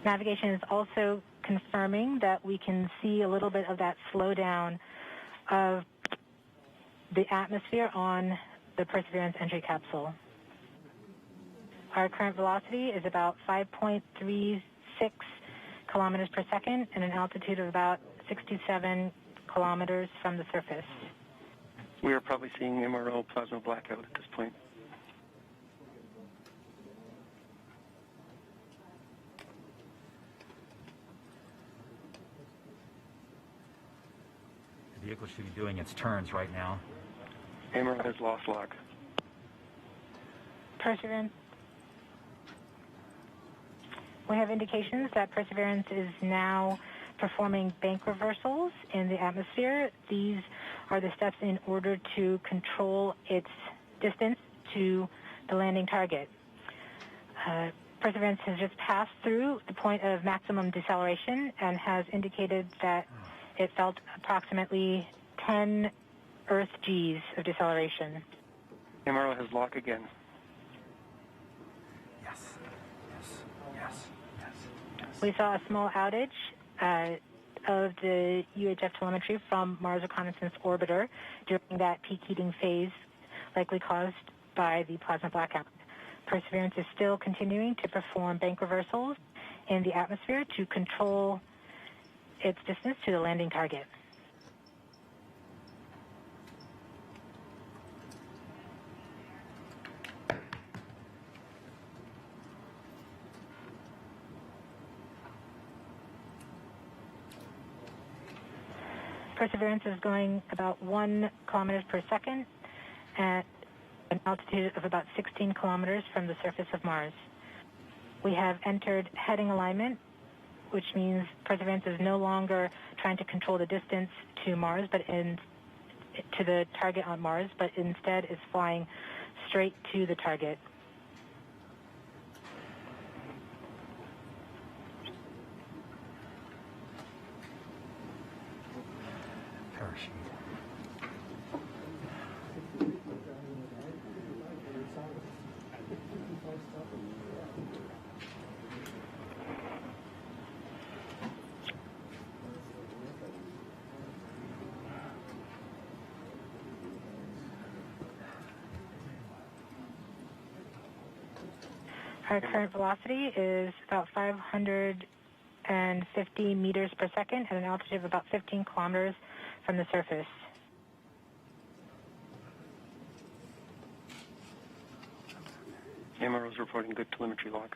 Navigation is also confirming that we can see a little bit of that slowdown of the atmosphere on the Perseverance entry capsule. Our current velocity is about 5.36 kilometers per second and an altitude of about 67 kilometers from the surface. We are probably seeing MRO plasma blackout at this point. The vehicle should be doing its turns right now. MRO has lost lock. Perseverance. We have indications that Perseverance is now performing bank reversals in the atmosphere. These are the steps in order to control its distance to the landing target. Perseverance has just passed through the point of maximum deceleration and has indicated that it felt approximately 10 Earth Gs of deceleration. MRO has lock again. We saw a small outage of the UHF telemetry from Mars Reconnaissance Orbiter during that peak heating phase, likely caused by the plasma blackout. Perseverance is still continuing to perform bank reversals in the atmosphere to control its distance to the landing target. Perseverance is going about 1 kilometers per second at an altitude of about 16 kilometers from the surface of Mars. We have entered heading alignment, which means Perseverance is no longer trying to control the distance to Mars, to the target on Mars, but instead is flying straight to the target. Parachute. Our current velocity is about 550 meters per second at an altitude of about 15 kilometers from the surface. MRO is reporting good telemetry log.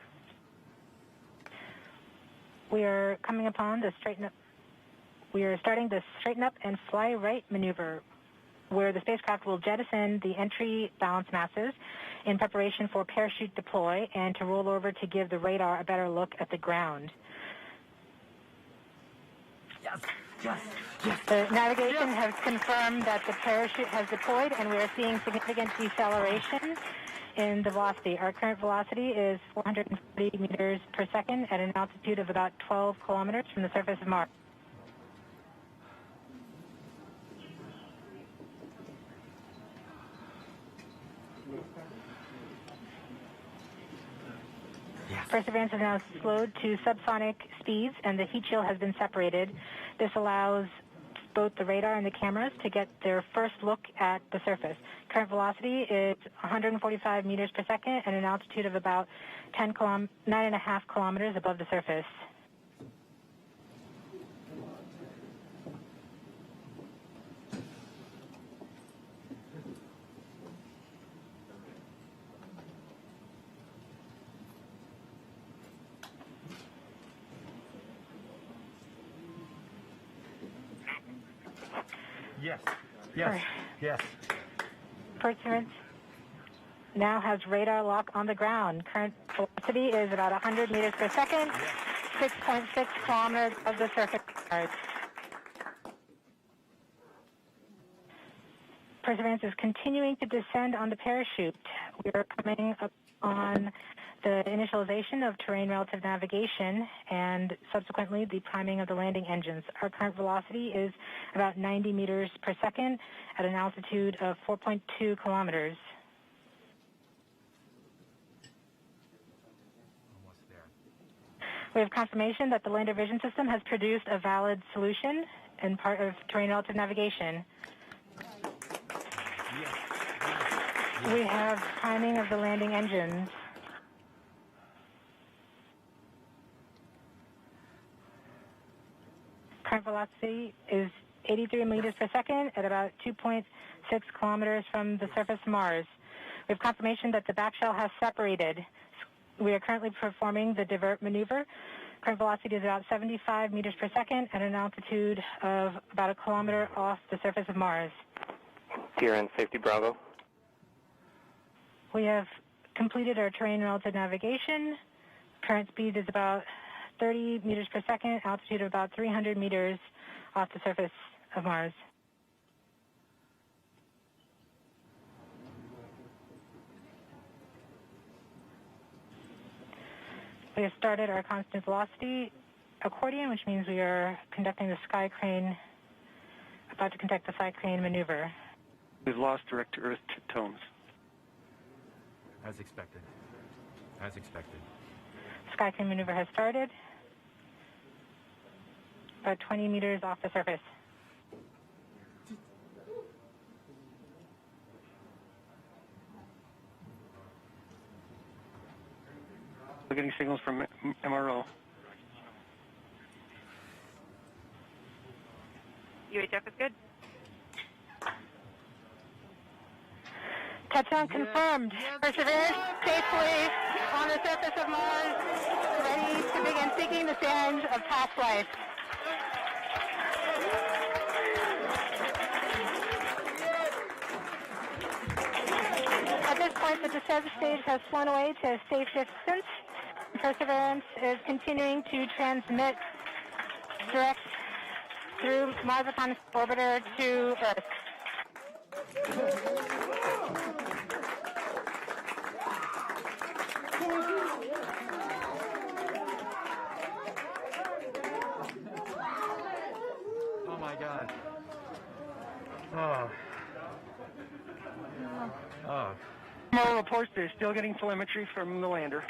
We are coming upon the straighten up. We are starting the straighten up and fly right maneuver, where the spacecraft will jettison the entry balance masses in preparation for parachute deploy and to roll over to give the radar a better look at the ground. Yes. The navigation has confirmed that the parachute has deployed, and we are seeing significant deceleration in the velocity. Our current velocity is 440 meters per second at an altitude of about 12 kilometers from the surface of Mars. Perseverance is now slowed to subsonic speeds, and the heat shield has been separated. This allows both the radar and the cameras to get their first look at the surface. Current velocity is 145 meters per second at an altitude of about 9.5 kilometers above the surface. Yes. Perseverance now has radar lock on the ground. Current velocity is about 100 meters per second, 6.6 kilometers of the surface. Perseverance is continuing to descend on the parachute. We are coming up on the initialization of terrain relative navigation and subsequently the priming of the landing engines. Our current velocity is about 90 meters per second at an altitude of 4.2 kilometers. We have confirmation that the lander vision system has produced a valid solution and part of terrain relative navigation. We have priming of the landing engines. Current velocity is 83 meters per second at about 2.6 kilometers from the surface of Mars. We have confirmation that the back shell has separated. We are currently performing the divert maneuver. Current velocity is about 75 meters per second at an altitude of about a kilometer off the surface of Mars. TRN Safety Bravo. We have completed our terrain relative navigation. Current speed is about 30 meters per second, altitude of about 300 meters off the surface of Mars. We have started our constant velocity accordion, which means we are conducting the sky crane, about to conduct the sky crane maneuver. We've lost direct to Earth tones. As expected. As expected. Sky crane maneuver has started. About 20 meters off the surface. We're getting signals from MRO. UHF is good. Touchdown confirmed. Perseverance safely on the surface of Mars, ready to begin seeking the signs of past life. At this point, the descent stage has flown away to a safe distance. Perseverance is continuing to transmit direct through Mars Reconnaissance Orbiter to Earth. Oh my God. Oh. Oh. MRO reports they're still getting telemetry from the lander.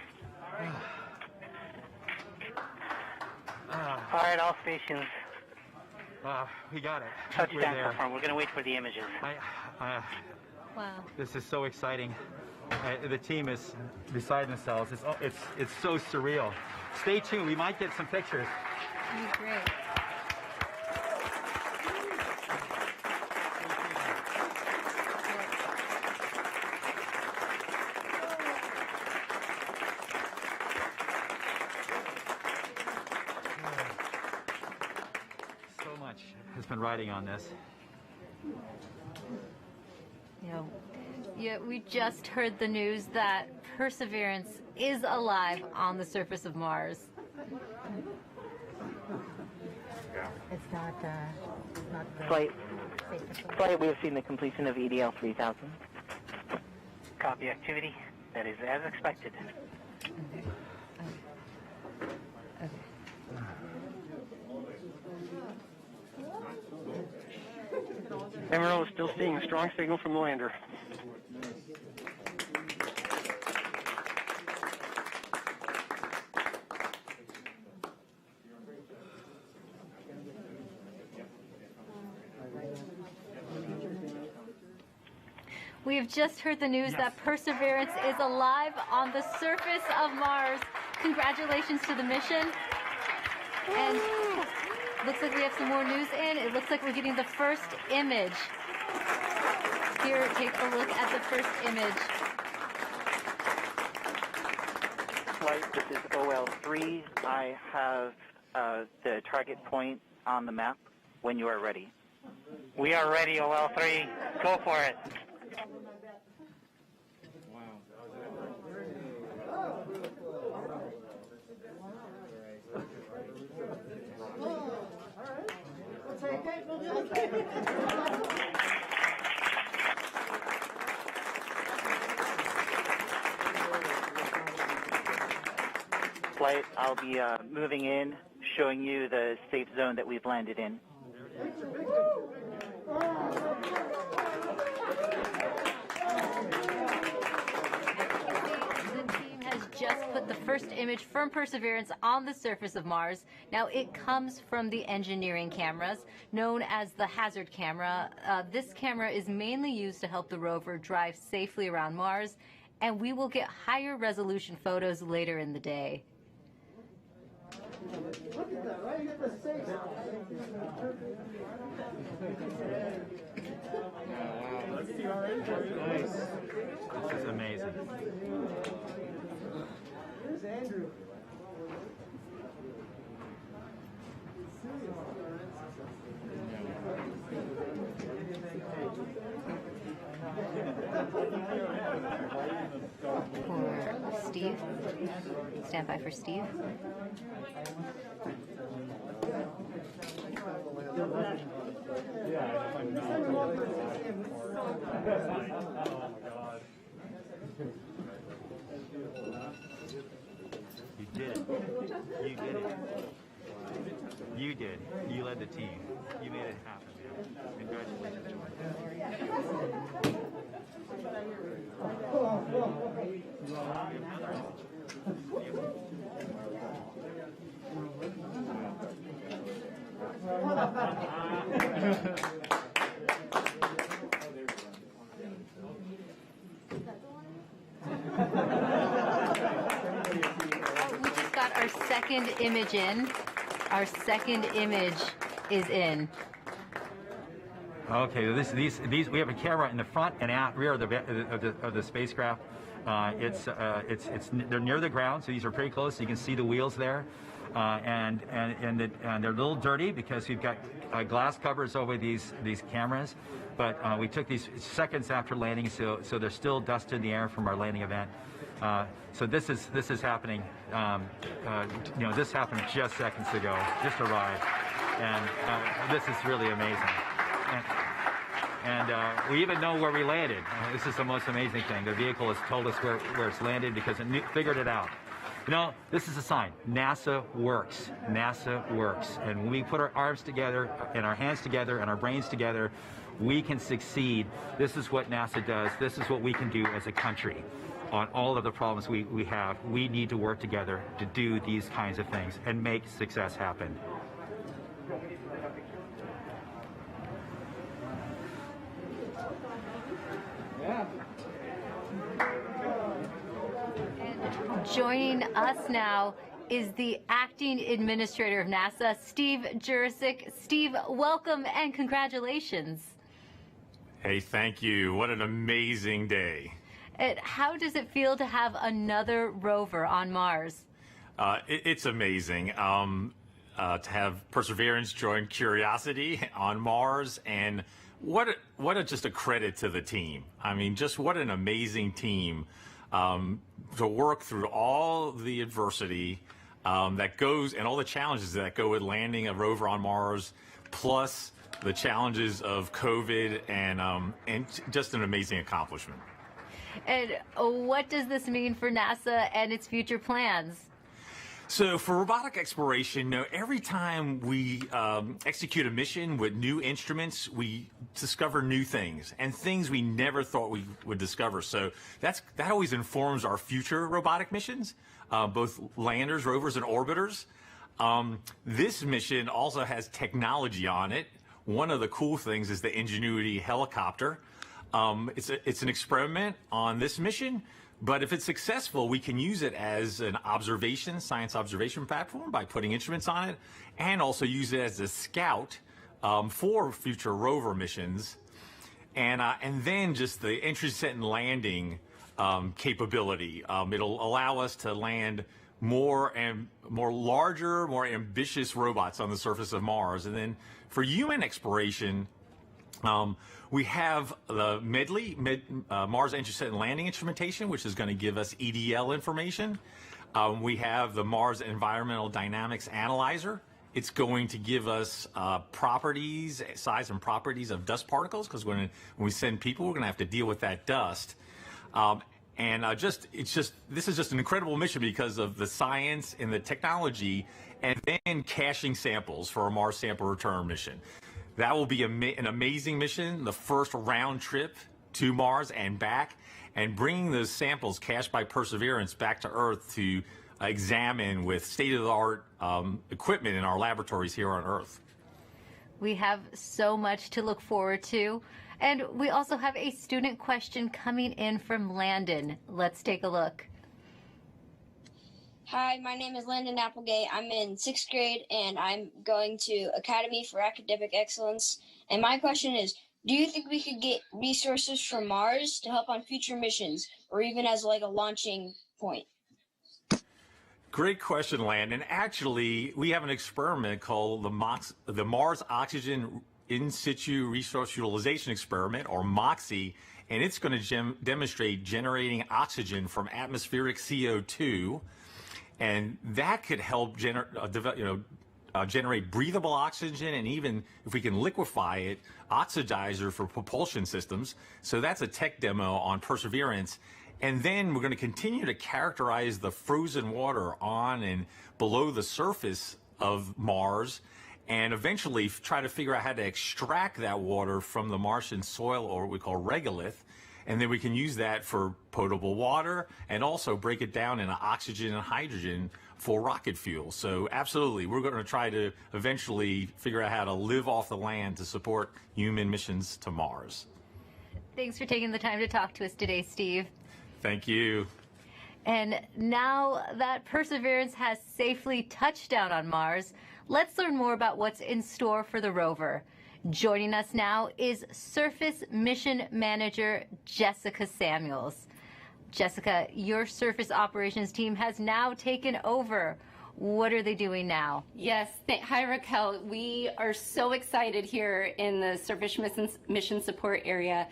All right, all stations. We got it. Touchdown confirmed. We're going to wait for the images. Wow. This is so exciting. The team is beside themselves. It's so surreal. Stay tuned. We might get some pictures. That'd be great. So much has been riding on this. Yeah, we just heard the news that Perseverance is alive on the surface of Mars. It's not Flight, we have seen the completion of EDL 3000. Copy activity. That is as expected. MRO is still seeing a strong signal from the lander. We have just heard the news that Perseverance is alive on the surface of Mars. Congratulations to the mission. And looks like we have some more news in. It looks like we're getting the first image. Here, take a look at the first image. Flight, this is OL3. I have the target point on the map when you are ready. We are ready, OL3. Go for it. Flight, I'll be moving in, showing you the safe zone that we've landed in. Just put the first image from Perseverance on the surface of Mars. Now, it comes from the engineering cameras, known as the hazard camera. This camera is mainly used to help the rover drive safely around Mars, and we will get higher resolution photos later in the day. Look at that, right? You get the safe. Let's see our entry. Nice. This is amazing. Here's Andrew. For Steve. Stand by for Steve. did it. You did it. You did. You led the team. You made it happen. Congratulations. We just got our second image in. Our second image is in. Okay, these we have a camera in the front and rear of the spacecraft. They're near the ground, so these are pretty close. So you can see the wheels there, and they're a little dirty because we've got glass covers over these cameras. But we took these seconds after landing, so there's still dust in the air from our landing event. So this is happening. This happened just seconds ago. Just arrived, and this is really amazing. And we even know where we landed. This is the most amazing thing. The vehicle has told us where it's landed because it figured it out. This is a sign. NASA works. NASA works. And when we put our arms together and our hands together and our brains together, we can succeed. This is what NASA does. This is what we can do as a country on all of the problems we have. We need to work together to do these kinds of things and make success happen. And joining us now is the acting administrator of NASA, Steve Jezero. Steve, welcome and congratulations. Hey, thank you. What an amazing day. And how does it feel to have another rover on Mars? It's amazing to have Perseverance join Curiosity on Mars, and just a credit to the team. I mean, just what an amazing team to work through all the adversity that goes and all the challenges that go with landing a rover on Mars, plus the challenges of COVID, and just an amazing accomplishment. And what does this mean for NASA and its future plans? So for robotic exploration, every time we execute a mission with new instruments, we discover new things and things we never thought we would discover. So that always informs our future robotic missions, both landers, rovers, and orbiters. This mission also has technology on it. One of the cool things is the Ingenuity helicopter. It's an experiment on this mission, but if it's successful, we can use it as an science observation platform by putting instruments on it, and also use it as a scout for future rover missions, and then just the entry, descent, and landing capability. It'll allow us to land more larger, more ambitious robots on the surface of Mars, and then for human exploration. We have the Mars Entry, Descent, and Landing Instrumentation, which is going to give us EDL information. We have the Mars Environmental Dynamics Analyzer. It's going to give us size and properties of dust particles, because when we send people, we're going to have to deal with that dust. This is just an incredible mission because of the science and the technology, and then caching samples for a Mars sample return mission. That will be an amazing mission, the first round trip to Mars and back, and bringing those samples cached by Perseverance back to Earth to examine with state-of-the-art equipment in our laboratories here on Earth. We have so much to look forward to. And we also have a student question coming in from Landon. Let's take a look. Hi, my name is Landon Applegate. I'm in 6th grade, and I'm going to Academy for Academic Excellence. And my question is, do you think we could get resources from Mars to help on future missions, or even as like a launching point? Great question, Landon. Actually, we have an experiment called the Mars Oxygen In Situ Resource Utilization Experiment, or MOXIE, and it's going to demonstrate generating oxygen from atmospheric CO2. And that could help generate breathable oxygen, and even if we can liquefy it, oxidizer for propulsion systems. So that's a tech demo on Perseverance. And then we're going to continue to characterize the frozen water on and below the surface of Mars, and eventually try to figure out how to extract that water from the Martian soil, or what we call regolith, and then we can use that for potable water and also break it down into oxygen and hydrogen for rocket fuel. So absolutely, we're going to try to eventually figure out how to live off the land to support human missions to Mars. Thanks for taking the time to talk to us today, Steve. Thank you. And now that Perseverance has safely touched down on Mars, let's learn more about what's in store for the rover. Joining us now is Surface Mission Manager Jessica Samuels. Jessica, your surface operations team has now taken over. What are they doing now? Yes. Hi, Raquel. We are so excited here in the Surface Mission Support area.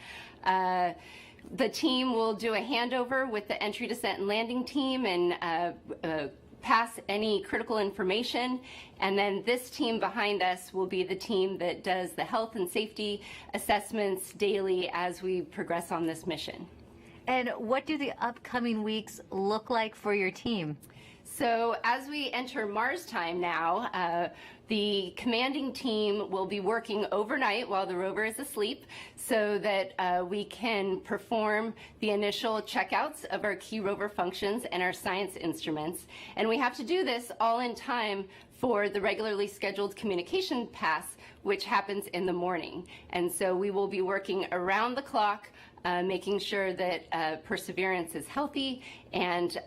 The team will do a handover with the entry, descent, and landing team and pass any critical information. And then this team behind us will be the team that does the health and safety assessments daily as we progress on this mission. And what do the upcoming weeks look like for your team? So as we enter Mars time now, the commanding team will be working overnight while the rover is asleep so that we can perform the initial checkouts of our key rover functions and our science instruments. And we have to do this all in time for the regularly scheduled communication pass, which happens in the morning. And so we will be working around the clock, making sure that Perseverance is healthy, and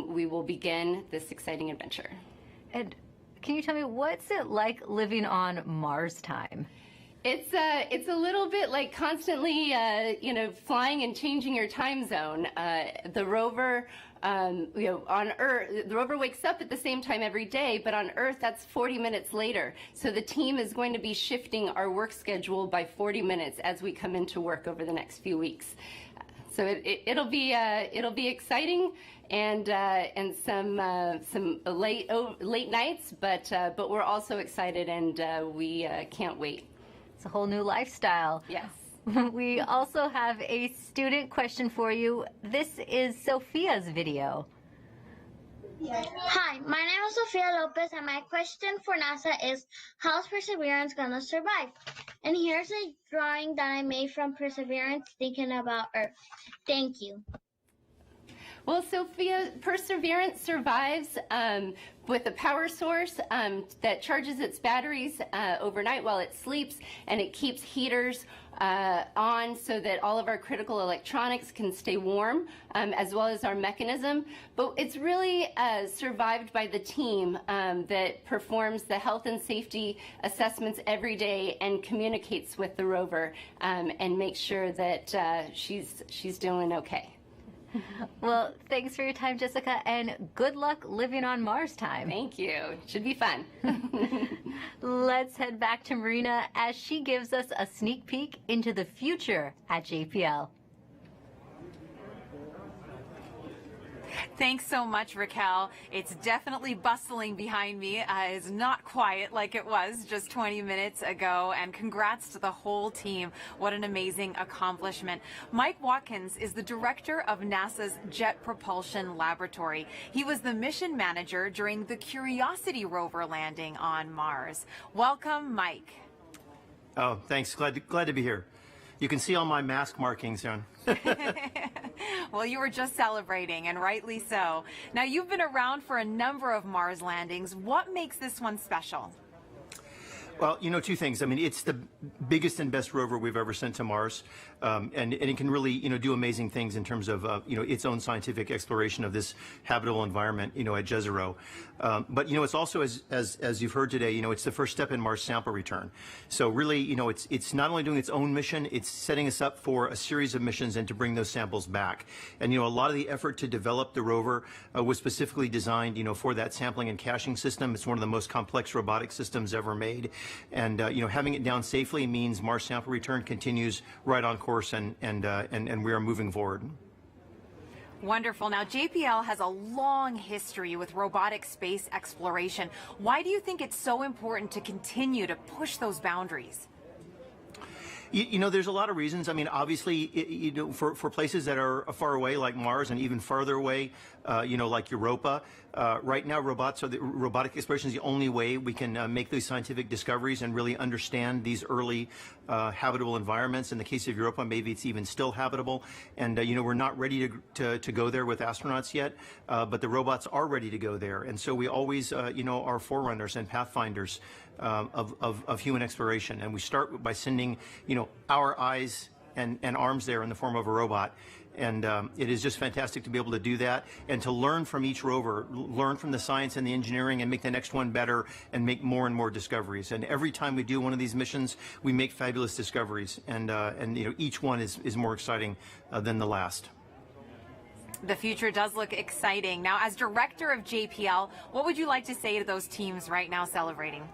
we will begin this exciting adventure. And can you tell me, what's it like living on Mars time? It's a little bit like constantly, flying and changing your time zone. The rover, on Earth, the rover wakes up at the same time every day, but on Earth, that's 40 minutes later. So the team is going to be shifting our work schedule by 40 minutes as we come into work over the next few weeks. So it'll be exciting and some late nights, but we're also excited and we can't wait. It's a whole new lifestyle. Yes. We also have a student question for you. This is Sophia's video. Hi, my name is Sofia Lopez, and my question for NASA is, how's Perseverance gonna survive? And here's a drawing that I made from Perseverance thinking about Earth. Thank you. Well, Sophia, Perseverance survives with a power source that charges its batteries overnight while it sleeps, and it keeps heaters on so that all of our critical electronics can stay warm, as well as our mechanism. But it's really survived by the team that performs the health and safety assessments every day and communicates with the rover and makes sure that she's doing okay. Well, thanks for your time, Jessica, and good luck living on Mars time. Thank you. Should be fun. Let's head back to Marina as she gives us a sneak peek into the future at JPL. Thanks so much, Raquel. It's definitely bustling behind me. It's not quiet like it was just 20 minutes ago. And congrats to the whole team. What an amazing accomplishment. Mike Watkins is the director of NASA's Jet Propulsion Laboratory. He was the mission manager during the Curiosity rover landing on Mars. Welcome, Mike. Oh, thanks. Glad to be here. You can see all my mask markings on. Well, you were just celebrating, and rightly so. Now, you've been around for a number of Mars landings. What makes this one special? Well, two things. I mean, it's the biggest and best rover we've ever sent to Mars, and it can really, do amazing things in terms of, its own scientific exploration of this habitable environment, at Jezero. But, it's also, as you've heard today, it's the first step in Mars sample return. So really, it's not only doing its own mission, it's setting us up for a series of missions and to bring those samples back. And, a lot of the effort to develop the rover was specifically designed, for that sampling and caching system. It's one of the most complex robotic systems ever made. And, having it down safely means Mars sample return continues right on course, and we are moving forward. Wonderful. Now, JPL has a long history with robotic space exploration. Why do you think it's so important to continue to push those boundaries? You know, there's a lot of reasons. I mean, obviously, you know, for places that are far away, like Mars, and even farther away, you know, like Europa, right now, robotic exploration is the only way we can make these scientific discoveries and really understand these early habitable environments. In the case of Europa, maybe it's even still habitable. And, you know, we're not ready to go there with astronauts yet, but the robots are ready to go there. And so we always, you know, are forerunners and pathfinders of human exploration. And we start by sending, you know, our eyes and arms there in the form of a robot. And it is just fantastic to be able to do that and to learn from each rover, learn from the science and the engineering and make the next one better and make more and more discoveries. And every time we do one of these missions, we make fabulous discoveries. And you know, each one is more exciting than the last. The future does look exciting. Now, as director of JPL, what would you like to say to those teams right now celebrating?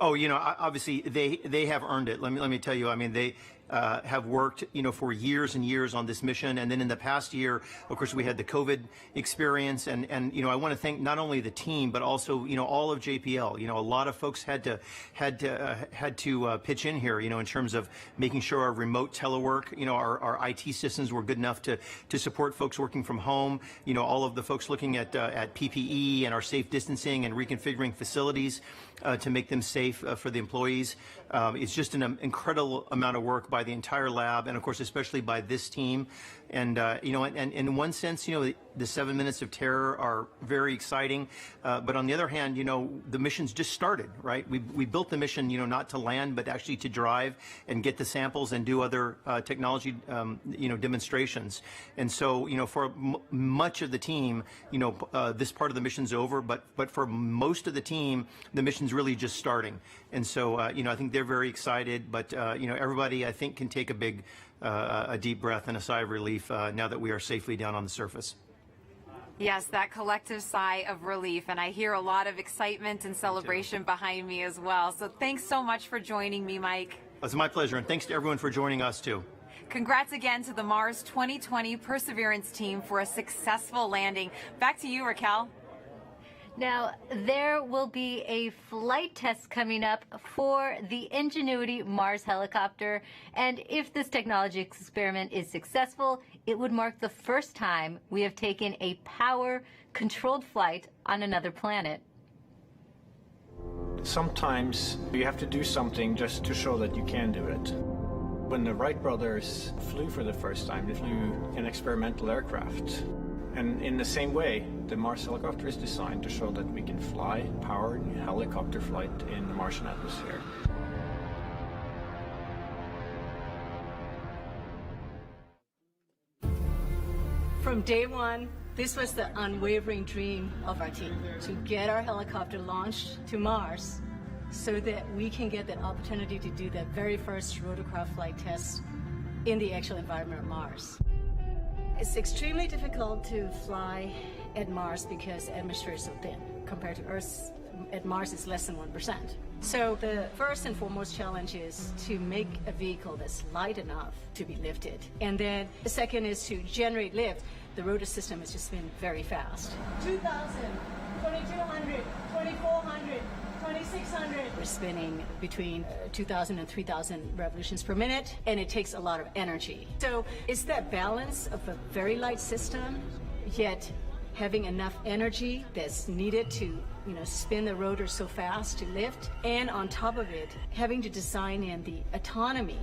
Oh, you know, obviously they have earned it. Let me tell you. I mean, they have worked, you know, for years and years on this mission, and then in the past year, of course, we had the COVID experience, and you know, I want to thank not only the team but also, you know, all of JPL. You know, a lot of folks had to pitch in here, you know, in terms of making sure our remote telework, you know, our IT systems were good enough to support folks working from home. You know, all of the folks looking at PPE and our safe distancing and reconfiguring facilities to make them safe for the employees. It's just an incredible amount of work by the entire lab, and of course, especially by this team. And you know, and in one sense, you know, the 7 minutes of terror are very exciting. But on the other hand, you know, the mission's just started, right? We built the mission, you know, not to land, but actually to drive and get the samples and do other technology, you know, demonstrations. And so, you know, for much of the team, you know, this part of the mission's over, but for most of the team, the mission's really just starting. And so, you know, I think they're very excited. But you know, everybody, I think, can take a deep breath and a sigh of relief now that we are safely down on the surface. Yes, that collective sigh of relief, and I hear a lot of excitement and celebration behind me as well. So thanks so much for joining me, Mike. It's my pleasure, and thanks to everyone for joining us too. Congrats again to the Mars 2020 Perseverance team for a successful landing. Back to you, Raquel. Now, there will be a flight test coming up for the Ingenuity Mars helicopter, and if this technology experiment is successful, it would mark the first time we have taken a power-controlled flight on another planet. Sometimes you have to do something just to show that you can do it. When the Wright brothers flew for the first time, they flew an experimental aircraft. And in the same way, the Mars helicopter is designed to show that we can fly powered helicopter flight in the Martian atmosphere. From day one, this was the unwavering dream of our team, to get our helicopter launched to Mars so that we can get that opportunity to do that very first rotorcraft flight test in the actual environment of Mars. It's extremely difficult to fly at Mars because the atmosphere is so thin. Compared to Earth, at Mars it's less than 1%. So the first and foremost challenge is to make a vehicle that's light enough to be lifted. And then the second is to generate lift. The rotor system has just been very fast. 2,000, 2,200, 2,400. 2,600. We're spinning between 2,000 and 3,000 revolutions per minute, and it takes a lot of energy. So it's that balance of a very light system, yet having enough energy that's needed to, you know, spin the rotor so fast to lift, and on top of it, having to design in the autonomy.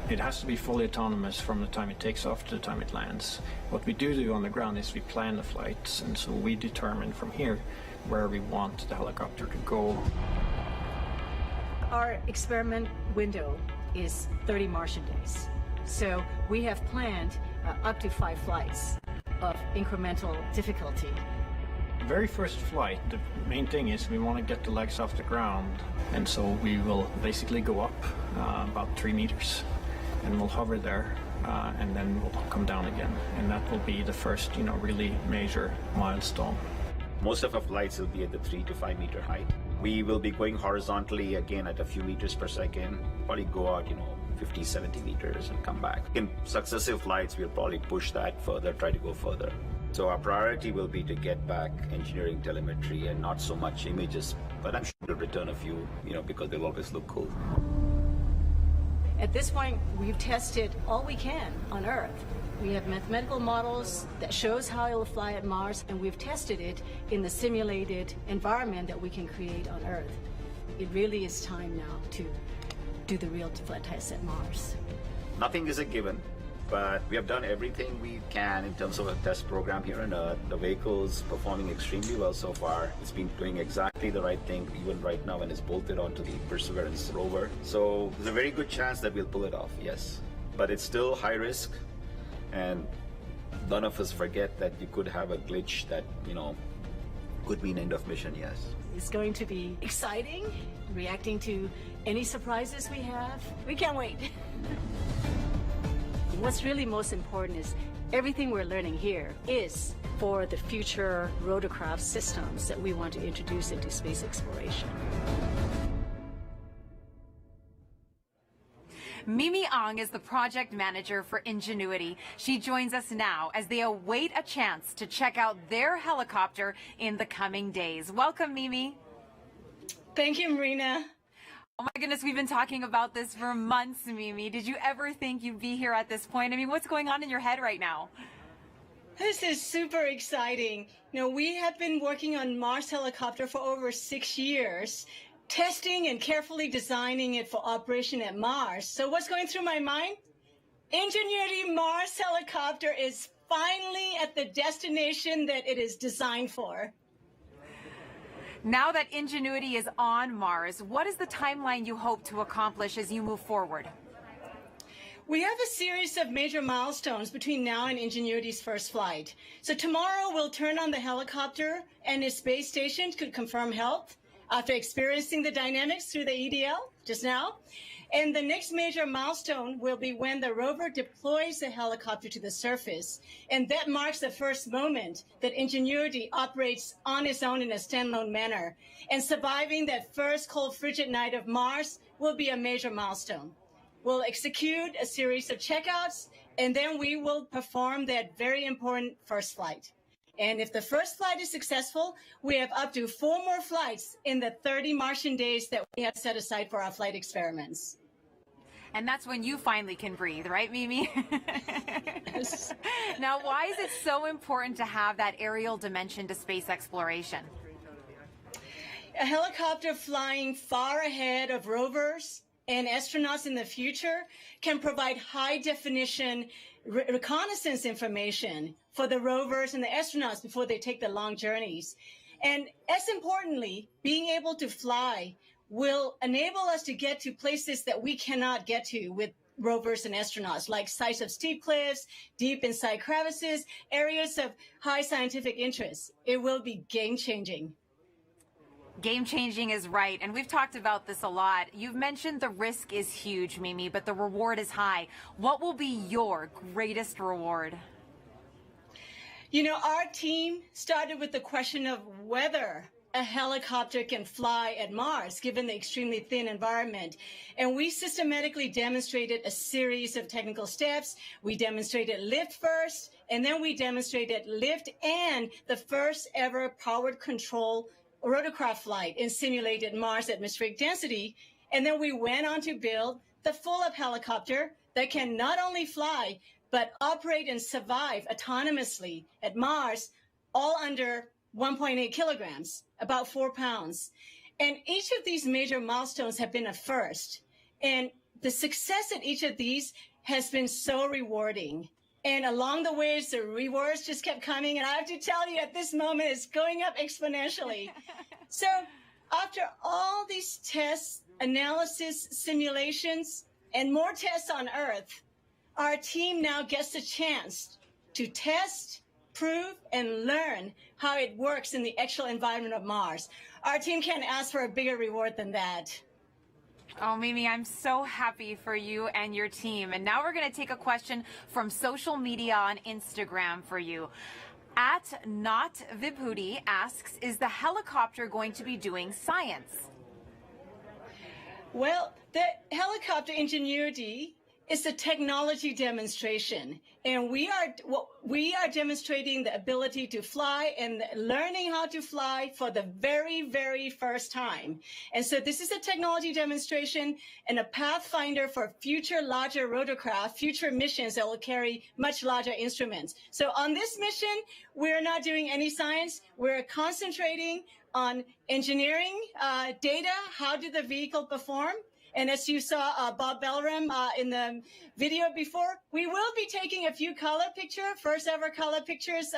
It has to be fully autonomous from the time it takes off to the time it lands. What we do on the ground is we plan the flights, and so we determine from here where we want the helicopter to go. Our experiment window is 30 Martian days. So we have planned up to 5 flights of incremental difficulty. The very first flight, the main thing is we want to get the legs off the ground, and so we will basically go up about 3 meters, and we'll hover there, and then we'll come down again, and that will be the first, you know, really major milestone. Most of our flights will be at the 3 to 5 meter height. We will be going horizontally again at a few meters per second, probably go out, you know, 50, 70 meters and come back. In successive flights, we'll probably push that further, try to go further. So our priority will be to get back engineering telemetry and not so much images, but I'm sure we'll return a few, you know, because they'll always look cool. At this point, we've tested all we can on Earth. We have mathematical models that shows how it will fly at Mars, and we've tested it in the simulated environment that we can create on Earth. It really is time now to do the real flight tests at Mars. Nothing is a given, but we have done everything we can in terms of a test program here on Earth. The vehicle's performing extremely well so far. It's been doing exactly the right thing, even right now when it's bolted onto the Perseverance rover. So there's a very good chance that we'll pull it off, yes. But it's still high risk, and none of us forget that you could have a glitch that, could be an end of mission, yes. It's going to be exciting, reacting to any surprises we have. We can't wait. What's really most important is everything we're learning here is for the future rotorcraft systems that we want to introduce into space exploration. Mimi Ang is the project manager for Ingenuity. She joins us now as they await a chance to check out their helicopter in the coming days. Welcome, Mimi. Thank you, Marina. Oh my goodness, we've been talking about this for months, Mimi. Did you ever think you'd be here at this point? I mean, what's going on in your head right now? This is super exciting. We have been working on Mars helicopter for over 6 years, testing and carefully designing it for operation at Mars. So what's going through my mind? Ingenuity Mars helicopter is finally at the destination that it is designed for. Now that Ingenuity is on Mars, what is the timeline you hope to accomplish as you move forward? We have a series of major milestones between now and Ingenuity's first flight. So tomorrow we'll turn on the helicopter and its base station to confirm health after experiencing the dynamics through the EDL just now. And the next major milestone will be when the rover deploys the helicopter to the surface. And that marks the first moment that Ingenuity operates on its own in a standalone manner. And surviving that first cold, frigid night of Mars will be a major milestone. We'll execute a series of checkouts, and then we will perform that very important first flight. And if the first flight is successful, we have up to 4 more flights in the 30 Martian days that we have set aside for our flight experiments. And that's when you finally can breathe, right, Mimi? Yes. Now, why is it so important to have that aerial dimension to space exploration? A helicopter flying far ahead of rovers and astronauts in the future can provide high-definition reconnaissance information for the rovers and the astronauts before they take the long journeys. And as importantly, being able to fly will enable us to get to places that we cannot get to with rovers and astronauts, like sites of steep cliffs, deep inside crevices, areas of high scientific interest. It will be game-changing. Game-changing is right, and we've talked about this a lot. You've mentioned the risk is huge, Mimi, but the reward is high. What will be your greatest reward? Our team started with the question of whether a helicopter can fly at Mars, given the extremely thin environment. And we systematically demonstrated a series of technical steps. We demonstrated lift first, and then we demonstrated lift and the first ever powered control rotorcraft flight in simulated Mars atmospheric density. And then we went on to build the full-up helicopter that can not only fly, but operate and survive autonomously at Mars, all under 1.8 kilograms, about 4 pounds. And each of these major milestones have been a first. And the success at each of these has been so rewarding. And along the way, the rewards just kept coming. And I have to tell you, at this moment, it's going up exponentially. So after all these tests, analysis, simulations, and more tests on Earth, our team now gets a chance to test, prove, and learn how it works in the actual environment of Mars. Our team can't ask for a bigger reward than that. Oh, Mimi, I'm so happy for you and your team. And now we're going to take a question from social media on Instagram for you. @NotVibhuti asks, is the helicopter going to be doing science? Well, the helicopter Ingenuity It's a technology demonstration, and we are demonstrating the ability to fly and learning how to fly for the very, very first time. And so this is a technology demonstration and a pathfinder for future larger rotorcraft, future missions that will carry much larger instruments. So on this mission, we're not doing any science. We're concentrating on engineering data. How did the vehicle perform? And as you saw Bob Belram in the video before, we will be taking a few first ever color pictures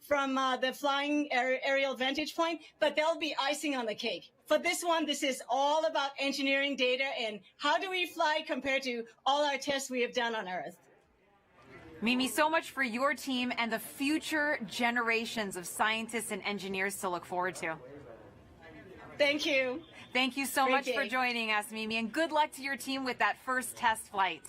from the flying aerial vantage point, but they'll be icing on the cake. For this one, this is all about engineering data and how do we fly compared to all our tests we have done on Earth. Mimi, so much for your team and the future generations of scientists and engineers to look forward to. Thank you. Thank you so much for joining us, Mimi, and good luck to your team with that first test flight.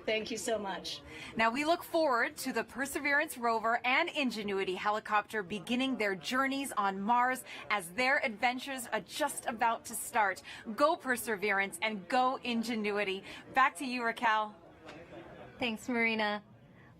Thank you so much. Now, we look forward to the Perseverance rover and Ingenuity helicopter beginning their journeys on Mars as their adventures are just about to start. Go Perseverance and go Ingenuity. Back to you, Raquel. Thanks, Marina.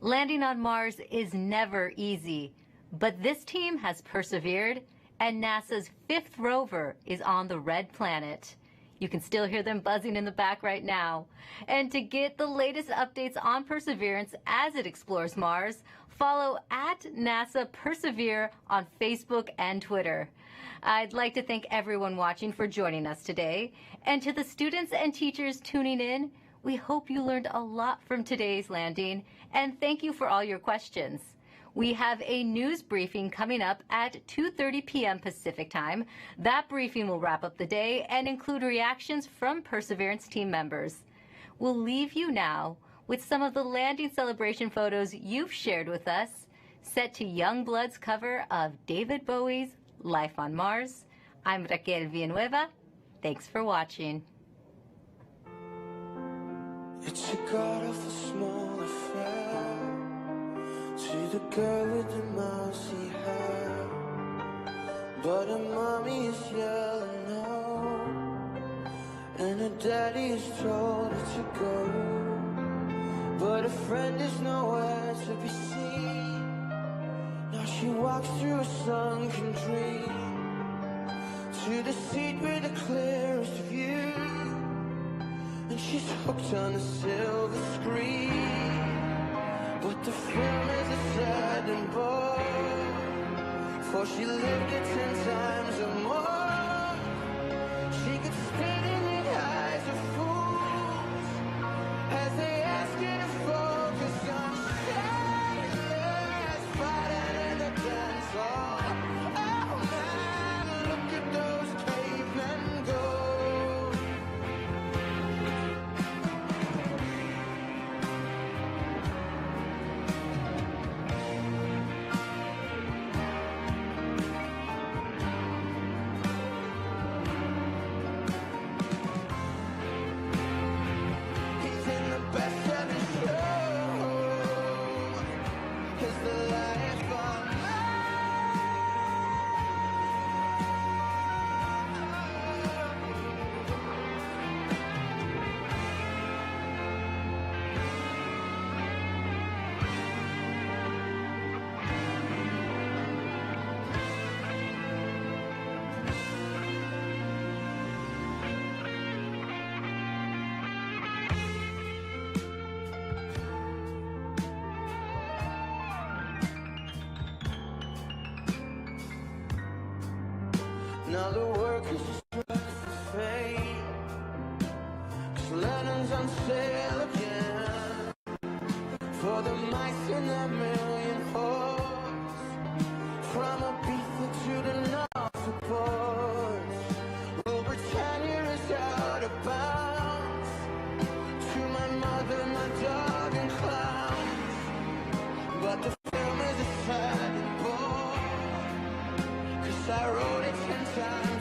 Landing on Mars is never easy, but this team has persevered, and NASA's 5th rover is on the red planet. You can still hear them buzzing in the back right now. And to get the latest updates on Perseverance as it explores Mars, follow @NASA Persevere on Facebook and Twitter. I'd like to thank everyone watching for joining us today. And to the students and teachers tuning in, we hope you learned a lot from today's landing, and thank you for all your questions. We have a news briefing coming up at 2:30 p.m. Pacific Time. That briefing will wrap up the day and include reactions from Perseverance team members. We'll leave you now with some of the landing celebration photos you've shared with us, set to Youngblood's cover of David Bowie's Life on Mars. I'm Raquel Villanueva. Thanks for watching. It's a god of a small affair. To the girl with the mousy hair, but her mommy is yelling no, and her daddy is told her to go, but her friend is nowhere to be seen. Now she walks through a sunken dream to the seat with the clearest view, and she's hooked on the silver screen. But the film is a sad bore, for she lived it 10 times or more. She could spit in the eyes of fools as they ask her to focus on sailors fighting in the dance hall. Oh man, look at those cavemen go. Now the workers are struck for fame, 'cause Lennon's on sale again, for the mice in their million hordes, from Ibiza to the Norfolk ports. Rule Britannia is out of bounds, to my mother, my dog and clowns, but the film is a sad bore, 'cause I wrote it 10 times.